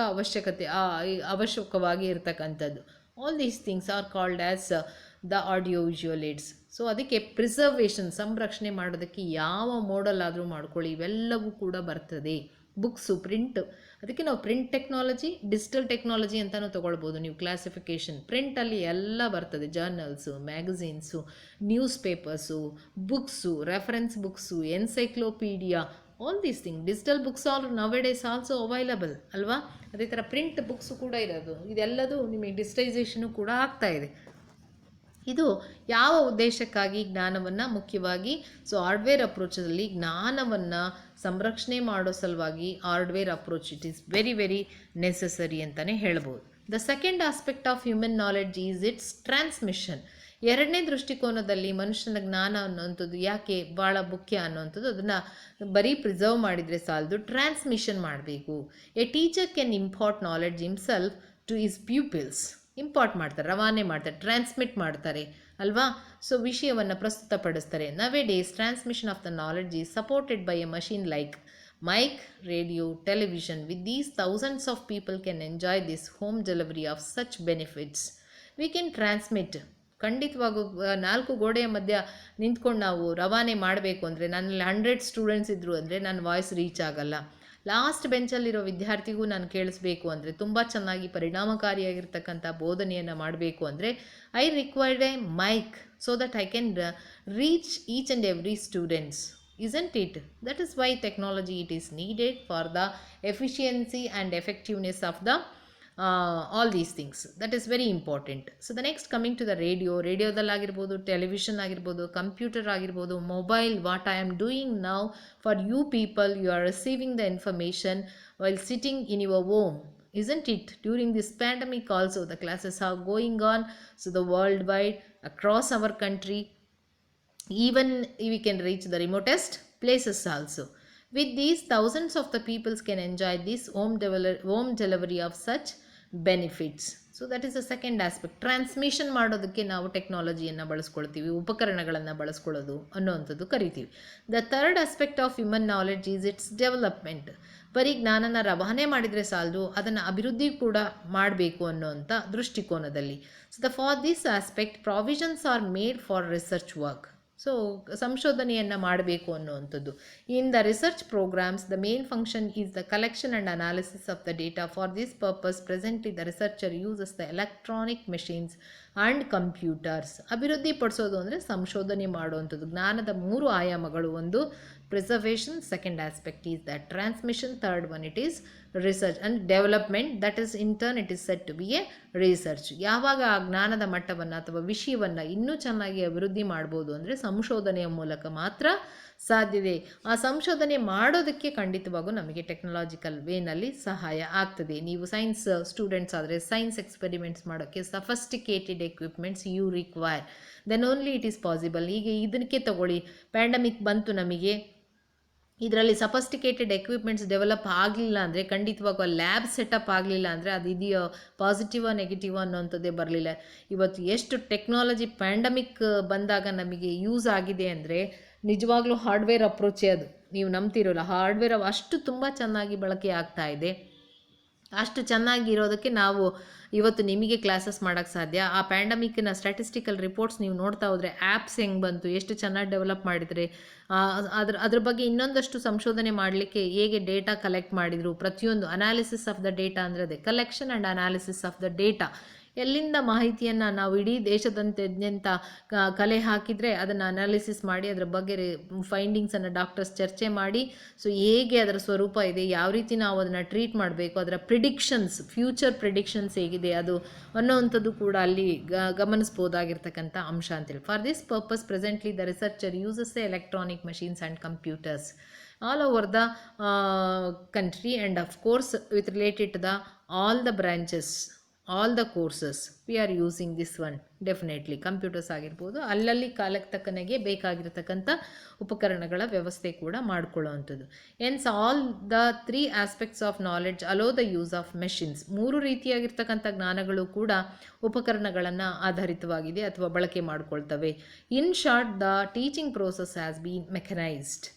ಅವಶ್ಯಕವಾಗಿ ಇರತಕ್ಕಂಥದ್ದು. All these things are called as the audio visual aids. So ಅದಕ್ಕೆ preservation, ಸಂರಕ್ಷಣೆ ಮಾಡೋದಕ್ಕೆ ಯಾವ ಮೋಡಲ್ ಆದರೂ ಮಾಡ್ಕೊಳ್ಳಿ, ಇವೆಲ್ಲವೂ ಕೂಡ ಬರ್ತದೆ. ಬುಕ್ಸು, ಪ್ರಿಂಟ್, ಅದಕ್ಕೆ ನಾವು ಪ್ರಿಂಟ್ ಟೆಕ್ನಾಲಜಿ, ಡಿಜಿಟಲ್ ಟೆಕ್ನಾಲಜಿ ಅಂತಲೂ ತೊಗೊಳ್ಬೋದು ನೀವು ಕ್ಲಾಸಿಫಿಕೇಷನ್. ಪ್ರಿಂಟಲ್ಲಿ ಎಲ್ಲ ಬರ್ತದೆ, journals, magazines, news papers, books, reference books, encyclopedia, all these thing. Digital books are nowadays also available ಅಲ್ವಾ? ಅದೇ ಥರ ಪ್ರಿಂಟ್ ಬುಕ್ಸು ಕೂಡ ಇರೋದು. ಇದೆಲ್ಲದೂ ನಿಮಗೆ ಡಿಜಿಟೈಸೇಷನು ಕೂಡ ಆಗ್ತಾ ಇದೆ. ಇದು ಯಾವ ಉದ್ದೇಶಕ್ಕಾಗಿ? ಜ್ಞಾನವನ್ನು ಮುಖ್ಯವಾಗಿ. ಸೊ ಹಾರ್ಡ್ವೇರ್ ಅಪ್ರೋಚಲ್ಲಿ ಜ್ಞಾನವನ್ನು ಸಂರಕ್ಷಣೆ ಮಾಡೋ ಸಲುವಾಗಿ hardware approach it is very very necessary ಅಂತಲೇ ಹೇಳ್ಬೋದು. The second aspect of human knowledge is it's transmission. ಎರಡನೇ ದೃಷ್ಟಿಕೋನದಲ್ಲಿ ಮನುಷ್ಯನ ಜ್ಞಾನ ಅನ್ನೋವಂಥದ್ದು ಯಾಕೆ ಭಾಳ ಮುಖ್ಯ ಅನ್ನೋವಂಥದ್ದು, ಅದನ್ನು ಬರೀ ಪ್ರಿಸರ್ವ್ ಮಾಡಿದರೆ ಸಾಲದು, ಟ್ರಾನ್ಸ್ಮಿಷನ್ ಮಾಡಬೇಕು. A teacher can impart knowledge himself to his pupils. Impart ಮಾಡ್ತಾರೆ, ರವಾನೆ ಮಾಡ್ತಾರೆ, ಟ್ರಾನ್ಸ್ಮಿಟ್ ಮಾಡ್ತಾರೆ ಅಲ್ವಾ? ಸೊ ವಿಷಯವನ್ನು ಪ್ರಸ್ತುತಪಡಿಸ್ತಾರೆ. Nowadays transmission of the knowledge is supported by a machine like mic, radio, television. With these, thousands of people can enjoy this home delivery of such benefits. We can transmit. ಖಂಡಿತವಾಗೂ 4 ಗೋಡೆಯ ಮಧ್ಯ ನಿಂತ್ಕೊಂಡು ನಾವು ರವಾನೆ ಮಾಡಬೇಕು ಅಂದರೆ, ನನ್ನಲ್ಲಿ 100 ಸ್ಟೂಡೆಂಟ್ಸ್ ಇದ್ದರು ಅಂದರೆ ನನ್ನ ವಾಯ್ಸ್ ರೀಚ್ ಆಗಲ್ಲ. ಲಾಸ್ಟ್ ಬೆಂಚಲ್ಲಿರೋ ವಿದ್ಯಾರ್ಥಿಗೂ ನಾನು ಕೇಳಿಸ್ಬೇಕು ಅಂದರೆ, ತುಂಬ ಚೆನ್ನಾಗಿ ಪರಿಣಾಮಕಾರಿಯಾಗಿರ್ತಕ್ಕಂಥ ಬೋಧನೆಯನ್ನು ಮಾಡಬೇಕು ಅಂದರೆ, I required a mic so that I can reach each and every students. Isn't it? That is why technology it is needed for the efficiency and effectiveness of the all these things. That is very important. So the next coming to the radioದಲ್ಲಿ ಆಗಿರ್ಬೋದು, television ಆಗಿರ್ಬೋದು, computer ಆಗಿರ್ಬೋದು, mobile. What I am doing now for you people, you are receiving the information while sitting in your home. Isn't it? During this pandemic also the classes are going on, so the worldwide, across our country, even we can reach the remotest places also. With these, thousands of the peoples can enjoy this home delivery of such benefits. So that is the second aspect. Transmission ಮಾಡೋದಕ್ಕೆ ನಾವು ಟೆಕ್ನಾಲಜಿಯನ್ನು ಬಳಸ್ಕೊಳ್ತೀವಿ, ಉಪಕರಣಗಳನ್ನು ಬಳಸ್ಕೊಳ್ಳೋದು ಅನ್ನೋವಂಥದ್ದು ಕರಿತೀವಿ. The third aspect of human knowledge is it's development. ಬರೀ ಜ್ಞಾನನ ರವಾನೆ ಮಾಡಿದರೆ ಸಾಲದು, ಅದನ್ನು ಅಭಿವೃದ್ಧಿ ಕೂಡ ಮಾಡಬೇಕು ಅನ್ನೋವಂಥ ದೃಷ್ಟಿಕೋನದಲ್ಲಿ. So for this aspect provisions are made for research work. So ಸಂಶೋಧನೆಯನ್ನು ಮಾಡಬೇಕು ಅನ್ನುವಂಥದ್ದು. In the research programs the main function is the collection and analysis of the data. For this purpose presently the researcher uses the electronic machines and computers. ಅಭಿವೃದ್ಧಿ ಪಡಿಸೋದು ಅಂದರೆ ಸಂಶೋಧನೆ ಮಾಡುವಂಥದ್ದು. ಜ್ಞಾನದ 3 ಆಯಾಮಗಳು. ಒಂದು preservation, second aspect is the transmission, third one it is research and development. That is in turn it is set to be a research. ಯಾವಾಗ ಆ ಜ್ಞಾನದ ಮಟ್ಟವನ್ನು ಅಥವಾ ವಿಷಯವನ್ನು ಇನ್ನೂ ಚೆನ್ನಾಗಿ ಅಭಿವೃದ್ಧಿ ಮಾಡ್ಬೋದು ಅಂದರೆ ಸಂಶೋಧನೆಯ ಮೂಲಕ ಮಾತ್ರ ಸಾಧ್ಯತೆ. ಆ ಸಂಶೋಧನೆ ಮಾಡೋದಕ್ಕೆ ಖಂಡಿತವಾಗೂ ನಮಗೆ ಟೆಕ್ನಾಲಜಿಕಲ್ ವೇನಲ್ಲಿ ಸಹಾಯ ಆಗ್ತದೆ. ನೀವು ಸೈನ್ಸ್ ಸ್ಟೂಡೆಂಟ್ಸ್ ಆದರೆ ಸೈನ್ಸ್ ಎಕ್ಸ್ಪೆರಿಮೆಂಟ್ಸ್ ಮಾಡೋಕ್ಕೆ sophisticated equipments you require, then only it is possible. ಈಗ ಇದಕ್ಕೆ ತಗೊಳ್ಳಿ, ಪ್ಯಾಂಡಮಿಕ್ ಬಂತು, ನಮಗೆ ಇದರಲ್ಲಿ ಸಫಸ್ಟಿಕೇಟೆಡ್ ಎಕ್ವಿಪ್ಮೆಂಟ್ಸ್ ಡೆವಲಪ್ ಆಗಲಿಲ್ಲ ಅಂದರೆ, ಖಂಡಿತವಾಗೂ ಲ್ಯಾಬ್ ಸೆಟಪ್ ಆಗಲಿಲ್ಲ ಅಂದರೆ ಅದು ಇದೆಯೋ ಪಾಸಿಟಿವ ನೆಗೆಟಿವ್ ಅನ್ನೋಂಥದ್ದೇ ಬರಲಿಲ್ಲ. ಇವತ್ತು ಎಷ್ಟು ಟೆಕ್ನಾಲಜಿ ಪ್ಯಾಂಡಮಿಕ್ ಬಂದಾಗ ನಮಗೆ ಯೂಸ್ ಆಗಿದೆ ಅಂದರೆ ನಿಜವಾಗ್ಲೂ ಹಾರ್ಡ್ವೇರ್ ಅಪ್ರೋಚೇ ಅದು. ನೀವು ನಂಬ್ತಿರೋಲ್ಲ, ಹಾರ್ಡ್ವೇರ್ ಅಷ್ಟು ತುಂಬ ಚೆನ್ನಾಗಿ ಬಳಕೆ ಆಗ್ತಾ ಇದೆ. ಅಷ್ಟು ಚೆನ್ನಾಗಿರೋದಕ್ಕೆ ನಾವು ಇವತ್ತು ನಿಮಗೆ ಕ್ಲಾಸಸ್ ಮಾಡೋಕ್ಕೆ ಸಾಧ್ಯ. ಆ ಪ್ಯಾಂಡಮಿಕ್ನ ಸ್ಟ್ಯಾಟಿಸ್ಟಿಕಲ್ ರಿಪೋರ್ಟ್ಸ್ ನೀವು ನೋಡ್ತಾ ಹೋದರೆ ಆ್ಯಪ್ಸ್ ಹೆಂಗೆ ಬಂತು, ಎಷ್ಟು ಚೆನ್ನಾಗಿ ಡೆವಲಪ್ ಮಾಡಿದರೆ, ಅದ್ರ ಬಗ್ಗೆ ಇನ್ನೊಂದಷ್ಟು ಸಂಶೋಧನೆ ಮಾಡಲಿಕ್ಕೆ ಹೇಗೆ ಡೇಟಾ ಕಲೆಕ್ಟ್ ಮಾಡಿದರು, ಪ್ರತಿಯೊಂದು ಅನಾಲಿಸಿಸ್ ಆಫ್ ದ ಡೇಟಾ ಅಂದರೆ ಅದೇ collection and analysis of the data. ಎಲ್ಲಿಂದ ಮಾಹಿತಿಯನ್ನು ನಾವು ಇಡೀ ದೇಶದಂತೆಂಥ ಕಲೆ ಹಾಕಿದರೆ ಅದನ್ನು ಅನಾಲಿಸಿಸ್ ಮಾಡಿ ಅದರ ಬಗ್ಗೆ ಫೈಂಡಿಂಗ್ಸನ್ನು ಡಾಕ್ಟರ್ಸ್ ಚರ್ಚೆ ಮಾಡಿ, ಸೊ ಹೇಗೆ ಅದರ ಸ್ವರೂಪ ಇದೆ, ಯಾವ ರೀತಿ ನಾವು ಅದನ್ನು ಟ್ರೀಟ್ ಮಾಡಬೇಕು, ಅದರ ಪ್ರಿಡಿಕ್ಷನ್ಸ್, ಫ್ಯೂಚರ್ ಪ್ರಿಡಿಕ್ಷನ್ಸ್ ಹೇಗಿದೆ ಅದು ಅನ್ನೋವಂಥದ್ದು ಕೂಡ ಅಲ್ಲಿ ಗಮನಿಸ್ಬೋದಾಗಿರ್ತಕ್ಕಂಥ ಅಂಶ ಅಂತೇಳಿ. For this purpose presently the researcher uses the electronic machines and computers all over the country, and of course with related to the all the branches, all the courses we are using this one. Definitely computers ಆಗಿರ್ಬೋದು, ಅಲ್ಲಲ್ಲಿ ಕಾಲಕ್ಕೆ ತಕ್ಕನಾಗೆ ಬೇಕಾಗಿರ್ತಕ್ಕಂಥ ಉಪಕರಣಗಳ ವ್ಯವಸ್ಥೆ ಕೂಡ ಮಾಡಿಕೊಳ್ಳುವಂಥದ್ದು. Hence all the 3 aspects of knowledge allow the use of machines. 3 ರೀತಿಯಾಗಿರ್ತಕ್ಕಂಥ ಜ್ಞಾನಗಳು ಕೂಡ ಉಪಕರಣಗಳನ್ನು ಆಧಾರಿತವಾಗಿದೆ ಅಥವಾ ಬಳಕೆ ಮಾಡಿಕೊಳ್ತವೆ. In short the teaching process has been mechanised.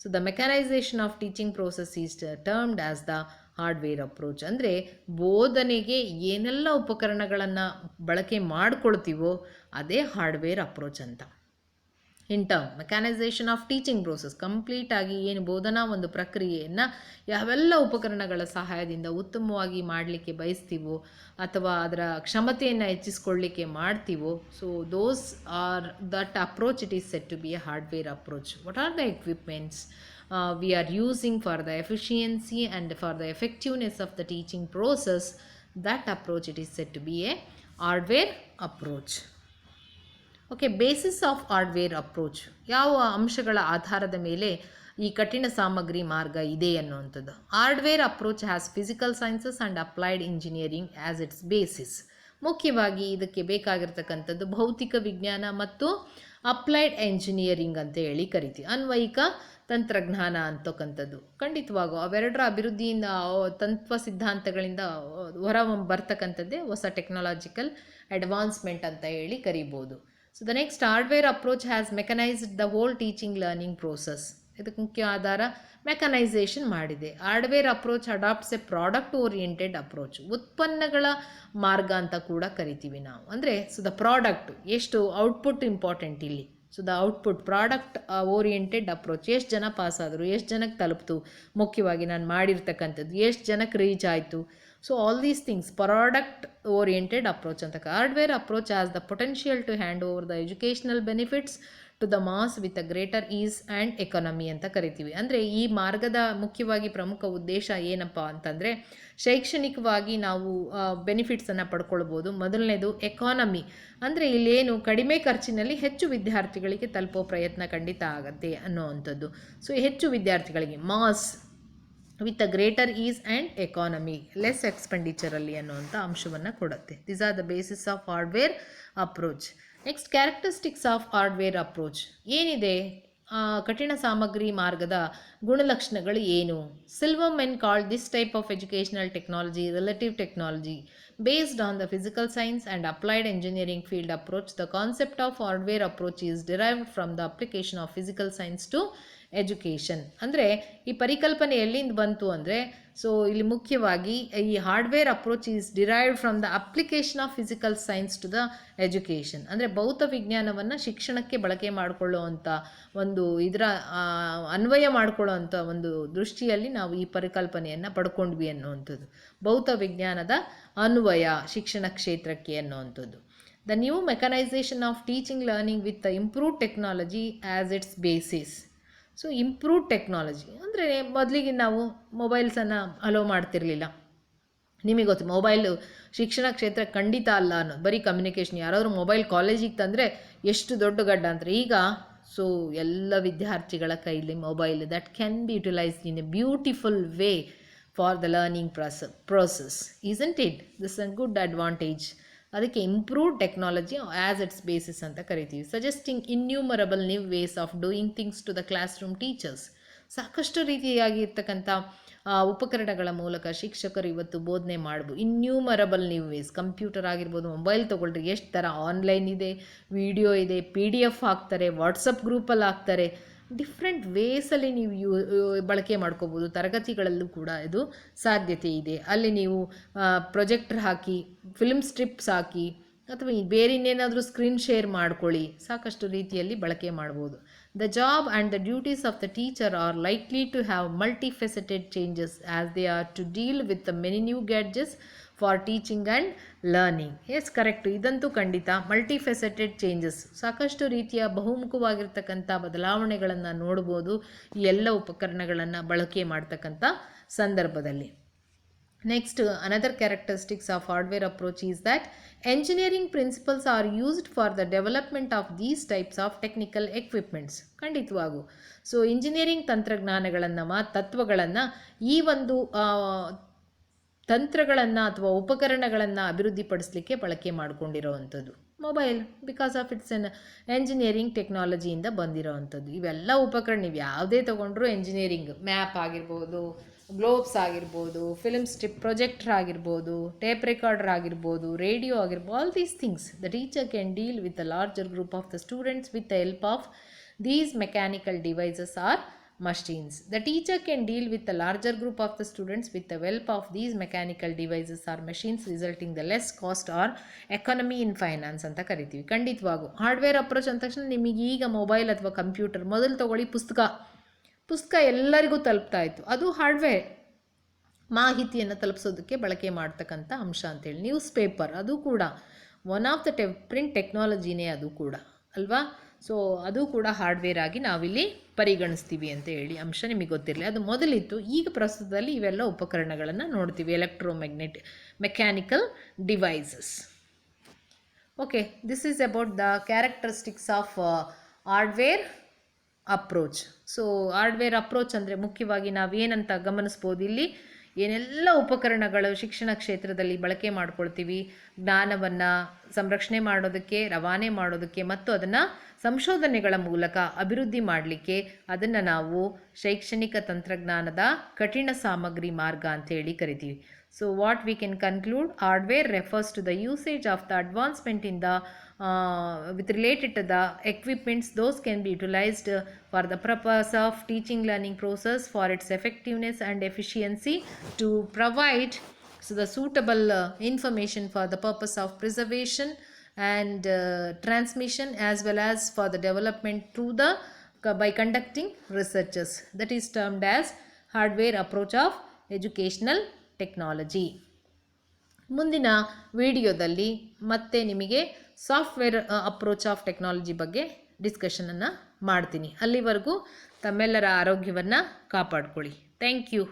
So the mechanisation of teaching process is termed as the hardware approach. ಅಂದರೆ ಬೋಧನೆಗೆ ಏನೆಲ್ಲ ಉಪಕರಣಗಳನ್ನು ಬಳಕೆ ಮಾಡ್ಕೊಳ್ತೀವೋ ಅದೇ ಹಾರ್ಡ್ವೇರ್ ಅಪ್ರೋಚ್ ಅಂತ. In term mechanisation of teaching process, ಕಂಪ್ಲೀಟಾಗಿ ಏನು ಬೋಧನಾ ಒಂದು ಪ್ರಕ್ರಿಯೆಯನ್ನು ಯಾವೆಲ್ಲ ಉಪಕರಣಗಳ ಸಹಾಯದಿಂದ ಉತ್ತಮವಾಗಿ ಮಾಡಲಿಕ್ಕೆ ಬಯಸ್ತೀವೋ ಅಥವಾ ಅದರ ಕ್ಷಮತೆಯನ್ನು ಹೆಚ್ಚಿಸ್ಕೊಳ್ಳಿಕ್ಕೆ ಮಾಡ್ತೀವೋ, so those are that approach it is set to be a hardware approach. What are the equipments we are using for the efficiency and for the effectiveness of the teaching process? That approach it is said to be a hardware approach. Okay, basis of hardware approach. ಯಾವ ಅಂಶಗಳ ಆಧಾರದ ಮೇಲೆ ಈ ಕಠಿಣ ಸಾಮಗ್ರಿ ಮಾರ್ಗ ಇದೆ ಅನ್ನುವಂಥದ್ದು. Hardware approach has physical sciences and applied engineering as its basis. ಮುಖ್ಯವಾಗಿ ಇದಕ್ಕೆ ಬೇಕಾಗಿರ್ತಕ್ಕಂಥದ್ದು ಭೌತಿಕ ವಿಜ್ಞಾನ ಮತ್ತು ಅಪ್ಲೈಡ್ ಎಂಜಿನಿಯರಿಂಗ್ ಅಂತ ಹೇಳಿ ಕರಿತೀವಿ. ಅನ್ವಯಿಕ ತಂತ್ರಜ್ಞಾನ ಅಂತಕ್ಕಂಥದ್ದು ಖಂಡಿತವಾಗೂ ಅವೆರಡರ ಅಭಿವೃದ್ಧಿಯಿಂದ, ತತ್ವ ಸಿದ್ಧಾಂತಗಳಿಂದ ಹೊರ ಬರ್ತಕ್ಕಂಥದ್ದೇ ಹೊಸ ಟೆಕ್ನಾಲಜಿಕಲ್ ಅಡ್ವಾನ್ಸ್ಮೆಂಟ್ ಅಂತ ಹೇಳಿ ಕರಿಬೋದು. So the next hardware approach has mechanised the whole teaching learning process. ಇದಕ್ಕೆ ಮುಖ್ಯ ಆಧಾರ ಮೆಕನೈಸೇಷನ್ ಮಾಡಿದೆ. Hardware approach adapts A product oriented approach. ಉತ್ಪನ್ನಗಳ ಮಾರ್ಗ ಅಂತ ಕೂಡ ಕರಿತೀವಿ ನಾವು. ಅಂದರೆ ಸೊ ದ ಪ್ರಾಡಕ್ಟ್, ಎಷ್ಟು ಔಟ್ಪುಟ್ ಇಂಪಾರ್ಟೆಂಟ್ ಇಲ್ಲಿ. So the output product oriented approach. ಎಷ್ಟು ಜನ ಪಾಸ್ ಆದರು, ಎಷ್ಟು ಜನಕ್ಕೆ ತಲುಪ್ತು, ಮುಖ್ಯವಾಗಿ ನಾನು ಮಾಡಿರ್ತಕ್ಕಂಥದ್ದು ಎಷ್ಟು ಜನಕ್ಕೆ ರೀಚ್ ಆಯಿತು. So all these things product oriented approach ಅಂತ. Hardware approach as the potential to hand over the educational benefits to the mass with a greater ease and economy ಅಂತ ಕರಿತೀವಿ. ಅಂದರೆ ಈ ಮಾರ್ಗದ ಮುಖ್ಯವಾಗಿ ಪ್ರಮುಖ ಉದ್ದೇಶ ಏನಪ್ಪ ಅಂತಂದರೆ, ಶೈಕ್ಷಣಿಕವಾಗಿ ನಾವು ಬೆನಿಫಿಟ್ಸನ್ನು ಪಡ್ಕೊಳ್ಬೋದು. ಮೊದಲನೇದು ಎಕಾನಮಿ, ಅಂದರೆ ಇಲ್ಲೇನು ಕಡಿಮೆ ಖರ್ಚಿನಲ್ಲಿ ಹೆಚ್ಚು ವಿದ್ಯಾರ್ಥಿಗಳಿಗೆ ತಲುಪೋ ಪ್ರಯತ್ನ ಖಂಡಿತ ಆಗುತ್ತೆ ಅನ್ನೋವಂಥದ್ದು. ಸೊ ಹೆಚ್ಚು ವಿದ್ಯಾರ್ಥಿಗಳಿಗೆ mass with a greater ease and economy, less ಎಕ್ಸ್ಪೆಂಡಿಚರಲ್ಲಿ ಅನ್ನುವಂಥ ಅಂಶವನ್ನು ಕೊಡುತ್ತೆ. These are the basis of hardware approach. Next characteristics of hardware approach ಏನಿದೆ? ಕಠಿಣ ಸಾಮಗ್ರಿ ಮಾರ್ಗದ ಗುಣಲಕ್ಷಣಗಳು ಏನು? Silverman called this type of educational technology relative technology. Based on the physical science and applied engineering field approach, the concept of hardware approach is derived from the application of physical science to education. ಅಂದರೆ ಈ ಪರಿಕಲ್ಪನೆ ಎಲ್ಲಿಂದ ಬಂತು ಅಂದರೆ, so ಇಲ್ಲಿ ಮುಖ್ಯವಾಗಿ ಈ hardware approach is derived from the application of physical science to the education. ಅಂದರೆ ಭೌತ ವಿಜ್ಞಾನವನ್ನು ಶಿಕ್ಷಣಕ್ಕೆ ಬಳಕೆ ಮಾಡಿಕೊಳ್ಳುವಂಥ ಒಂದು ಇದರ ಅನ್ವಯ ಮಾಡಿಕೊಳ್ಳುವಂಥ ಒಂದು ದೃಷ್ಟಿಯಲ್ಲಿ ನಾವು ಈ ಪರಿಕಲ್ಪನೆಯನ್ನು ಪಡ್ಕೊಂಡ್ವಿ ಅನ್ನುವಂಥದ್ದು. ಭೌತ ವಿಜ್ಞಾನದ ಅನ್ವಯ ಶಿಕ್ಷಣ ಕ್ಷೇತ್ರಕ್ಕೆ ಅನ್ನುವಂಥದ್ದು. The new mechanisation of teaching learning with the improved technology as its basis. So improved technology ಅಂದರೆ ಮೊದಲಿಗೆ ನಾವು ಮೊಬೈಲ್ಸನ್ನು ಅಲೋ ಮಾಡ್ತಿರಲಿಲ್ಲ. ನಿಮಗೆ ಗೊತ್ತು, ಮೊಬೈಲು ಶಿಕ್ಷಣ ಕ್ಷೇತ್ರ ಖಂಡಿತ ಅಲ್ಲ ಅನ್ನೋದು. ಬರೀ ಕಮ್ಯುನಿಕೇಷನ್. ಯಾರಾದರೂ ಮೊಬೈಲ್ ಕಾಲೇಜಿಗೆ ತಂದರೆ ಎಷ್ಟು ದೊಡ್ಡ ಗಡ್ಡ ಅಂತಾರೆ. ಈಗ ಸೊ ಎಲ್ಲ ವಿದ್ಯಾರ್ಥಿಗಳ ಕೈಲಿ mobile that can be utilised in a beautiful way for the learning process. Isn't it? This is a good advantage. ಅದಕ್ಕೆ improved technology as its basis ಅಂತ ಕರಿತೀವಿ. Suggesting innumerable new ways of doing things to the classroom teachers. ಸಾಕಷ್ಟು ರೀತಿಯಾಗಿರ್ತಕ್ಕಂಥ ಉಪಕರಣಗಳ ಮೂಲಕ ಶಿಕ್ಷಕರು ಇವತ್ತು ಬೋಧನೆ ಮಾಡ್ಬೋದು. Innumerable new ways. ಕಂಪ್ಯೂಟರ್ ಆಗಿರ್ಬೋದು, ಮೊಬೈಲ್ ತೊಗೊಳ್ರಿ, ಎಷ್ಟು ಥರ ಆನ್ಲೈನ್ ಇದೆ, ವಿಡಿಯೋ ಇದೆ, PDF ಹಾಕ್ತಾರೆ, ವಾಟ್ಸಪ್ ಗ್ರೂಪಲ್ಲಿ ಹಾಕ್ತಾರೆ. ಡಿಫ್ರೆಂಟ್ ವೇಸಲ್ಲಿ ನೀವು ಬಳಕೆ ಮಾಡ್ಕೋಬೋದು. ತರಗತಿಗಳಲ್ಲೂ ಕೂಡ ಇದು ಸಾಧ್ಯತೆ ಇದೆ. ಅಲ್ಲಿ ನೀವು ಪ್ರೊಜೆಕ್ಟರ್ ಹಾಕಿ, ಫಿಲ್ಮ್ ಸ್ಟ್ರಿಪ್ಸ್ ಹಾಕಿ, ಅಥವಾ ಬೇರೆ ಇನ್ನೇನಾದರೂ ಸ್ಕ್ರೀನ್ ಶೇರ್ ಮಾಡ್ಕೊಳ್ಳಿ. ಸಾಕಷ್ಟು ರೀತಿಯಲ್ಲಿ ಬಳಕೆ ಮಾಡ್ಬೋದು. The job and the duties of the teacher are likely to have multifaceted changes as they are to deal with many new gadgets for teaching and learning. Yes, correct. ಇದಂತೂ ಖಂಡಿತ. ಮಲ್ಟಿಫೆಸೆಟೆಡ್ changes, ಸಾಕಷ್ಟು ರೀತಿಯ ಬಹುಮುಖವಾಗಿರ್ತಕ್ಕಂಥ ಬದಲಾವಣೆಗಳನ್ನು ನೋಡ್ಬೋದು ಈ ಎಲ್ಲ ಉಪಕರಣಗಳನ್ನು ಬಳಕೆ ಮಾಡ್ತಕ್ಕಂಥ ಸಂದರ್ಭದಲ್ಲಿ. Next, another characteristics of hardware approach is that engineering principles are used for the development of these types of technical equipments. ಖಂಡಿತವಾಗೂ. ಸೊ ಇಂಜಿನಿಯರಿಂಗ್ ತಂತ್ರಜ್ಞಾನಗಳನ್ನು ತತ್ವಗಳನ್ನು ಈ ಒಂದು ತಂತ್ರಗಳನ್ನು ಅಥವಾ ಉಪಕರಣಗಳನ್ನು ಅಭಿವೃದ್ಧಿಪಡಿಸಲಿಕ್ಕೆ ಬಳಕೆ ಮಾಡಿಕೊಂಡಿರೋವಂಥದ್ದು mobile. Because of it's an engineering ಟೆಕ್ನಾಲಜಿಯಿಂದ ಬಂದಿರೋವಂಥದ್ದು. ಇವೆಲ್ಲ ಉಪಕರಣ ನೀವು ಯಾವುದೇ ತೊಗೊಂಡ್ರೂ ಎಂಜಿನಿಯರಿಂಗ್, ಮ್ಯಾಪ್ ಆಗಿರ್ಬೋದು, ಗ್ಲೋಬ್ಸ್ ಆಗಿರ್ಬೋದು, ಫಿಲ್ಮ್ ಸ್ಟ್ರಿಪ್, ಪ್ರೊಜೆಕ್ಟರ್ ಆಗಿರ್ಬೋದು, ಟೇಪ್ ರೆಕಾರ್ಡರ್ ಆಗಿರ್ಬೋದು, ರೇಡಿಯೋ ಆಗಿರ್ಬೋದು, all these things the teacher can deal with a larger group of the students with the help of these mechanical devices are machines. The teacher can deal with a larger group of the students with the help of these mechanical devices or machines, resulting the less cost or economy in finance ಅಂತ ಕರಿತೀವಿ. ಖಂಡಿತವಾಗೂ hardware approach ಅಂದ ತಕ್ಷಣ ನಿಮಗೆ ಈಗ mobile ಅಥವಾ computer, ಮೊದಲು ತಗೊಳ್ಳಿ ಪುಸ್ತಕ ಎಲ್ಲರಿಗೂ ತಲುಪ್ತಾ ಇತ್ತು. ಅದು ಹಾರ್ಡ್ವೇರ್ ಮಾಹಿತಿಯನ್ನು ತಲುಪಿಸೋದಕ್ಕೆ ಬಳಕೆ ಮಾಡ್ತಕ್ಕಂಥ ಅಂಶ ಅಂತೇಳಿ. ನ್ಯೂಸ್ ಪೇಪರ್, ಅದು ಕೂಡ ಒನ್ ಆಫ್ ದ ಪ್ರಿಂಟ್ ಟೆಕ್ನಾಲಜಿನೇ ಅದು ಕೂಡ ಅಲ್ವಾ. ಸೊ ಅದು ಕೂಡ ಹಾರ್ಡ್ವೇರ್ ಆಗಿ ನಾವಿಲ್ಲಿ ಪರಿಗಣಿಸ್ತೀವಿ ಅಂತ ಹೇಳಿ ಅಂಶ ನಿಮಗೆ ಗೊತ್ತಿರಲಿ. ಅದು ಮೊದಲಿತ್ತು. ಈಗ ಪ್ರಸ್ತುತದಲ್ಲಿ ಇವೆಲ್ಲ ಉಪಕರಣಗಳನ್ನು ನೋಡ್ತೀವಿ. Mechanical devices. Okay, this is about the characteristics of hardware approach. So hardware approach ಅಂದರೆ ಮುಖ್ಯವಾಗಿ ನಾವೇನಂತ ಗಮನಿಸ್ಬೋದು, ಇಲ್ಲಿ ಏನೆಲ್ಲ ಉಪಕರಣಗಳು ಶಿಕ್ಷಣ ಕ್ಷೇತ್ರದಲ್ಲಿ ಬಳಕೆ ಮಾಡ್ಕೊಳ್ತೀವಿ, ಜ್ಞಾನವನ್ನು ಸಂರಕ್ಷಣೆ ಮಾಡೋದಕ್ಕೆ, ರವಾನೆ ಮಾಡೋದಕ್ಕೆ ಮತ್ತು ಅದನ್ನು ಸಂಶೋಧನೆಗಳ ಮೂಲಕ ಅಭಿವೃದ್ಧಿ ಮಾಡಲಿಕ್ಕೆ, ಅದನ್ನು ನಾವು ಶೈಕ್ಷಣಿಕ ತಂತ್ರಜ್ಞಾನದ ಕಠಿಣ ಸಾಮಗ್ರಿ ಮಾರ್ಗ ಅಂತೇಳಿ ಕರಿತೀವಿ. So what we can conclude, hardware refers to the usage of the advancement in the with related to the equipments. Those can be utilized for the purpose of teaching learning process for its effectiveness and efficiency, to provide the suitable information for the purpose of preservation and transmission, as well as for the development through the by conducting researches. That is termed as hardware approach of educational technology. ಮುಂದಿನ ವಿಡಿಯೋದಲ್ಲಿ ಮತ್ತೆ ನಿಮಗೆ software approach of technology ಬಗ್ಗೆ ಡಿಸ್ಕಷನನ್ನು ಮಾಡ್ತೀನಿ. ಅಲ್ಲಿವರೆಗೂ ತಮ್ಮೆಲ್ಲರ ಆರೋಗ್ಯವನ್ನು ಕಾಪಾಡ್ಕೊಳ್ಳಿ. Thank you.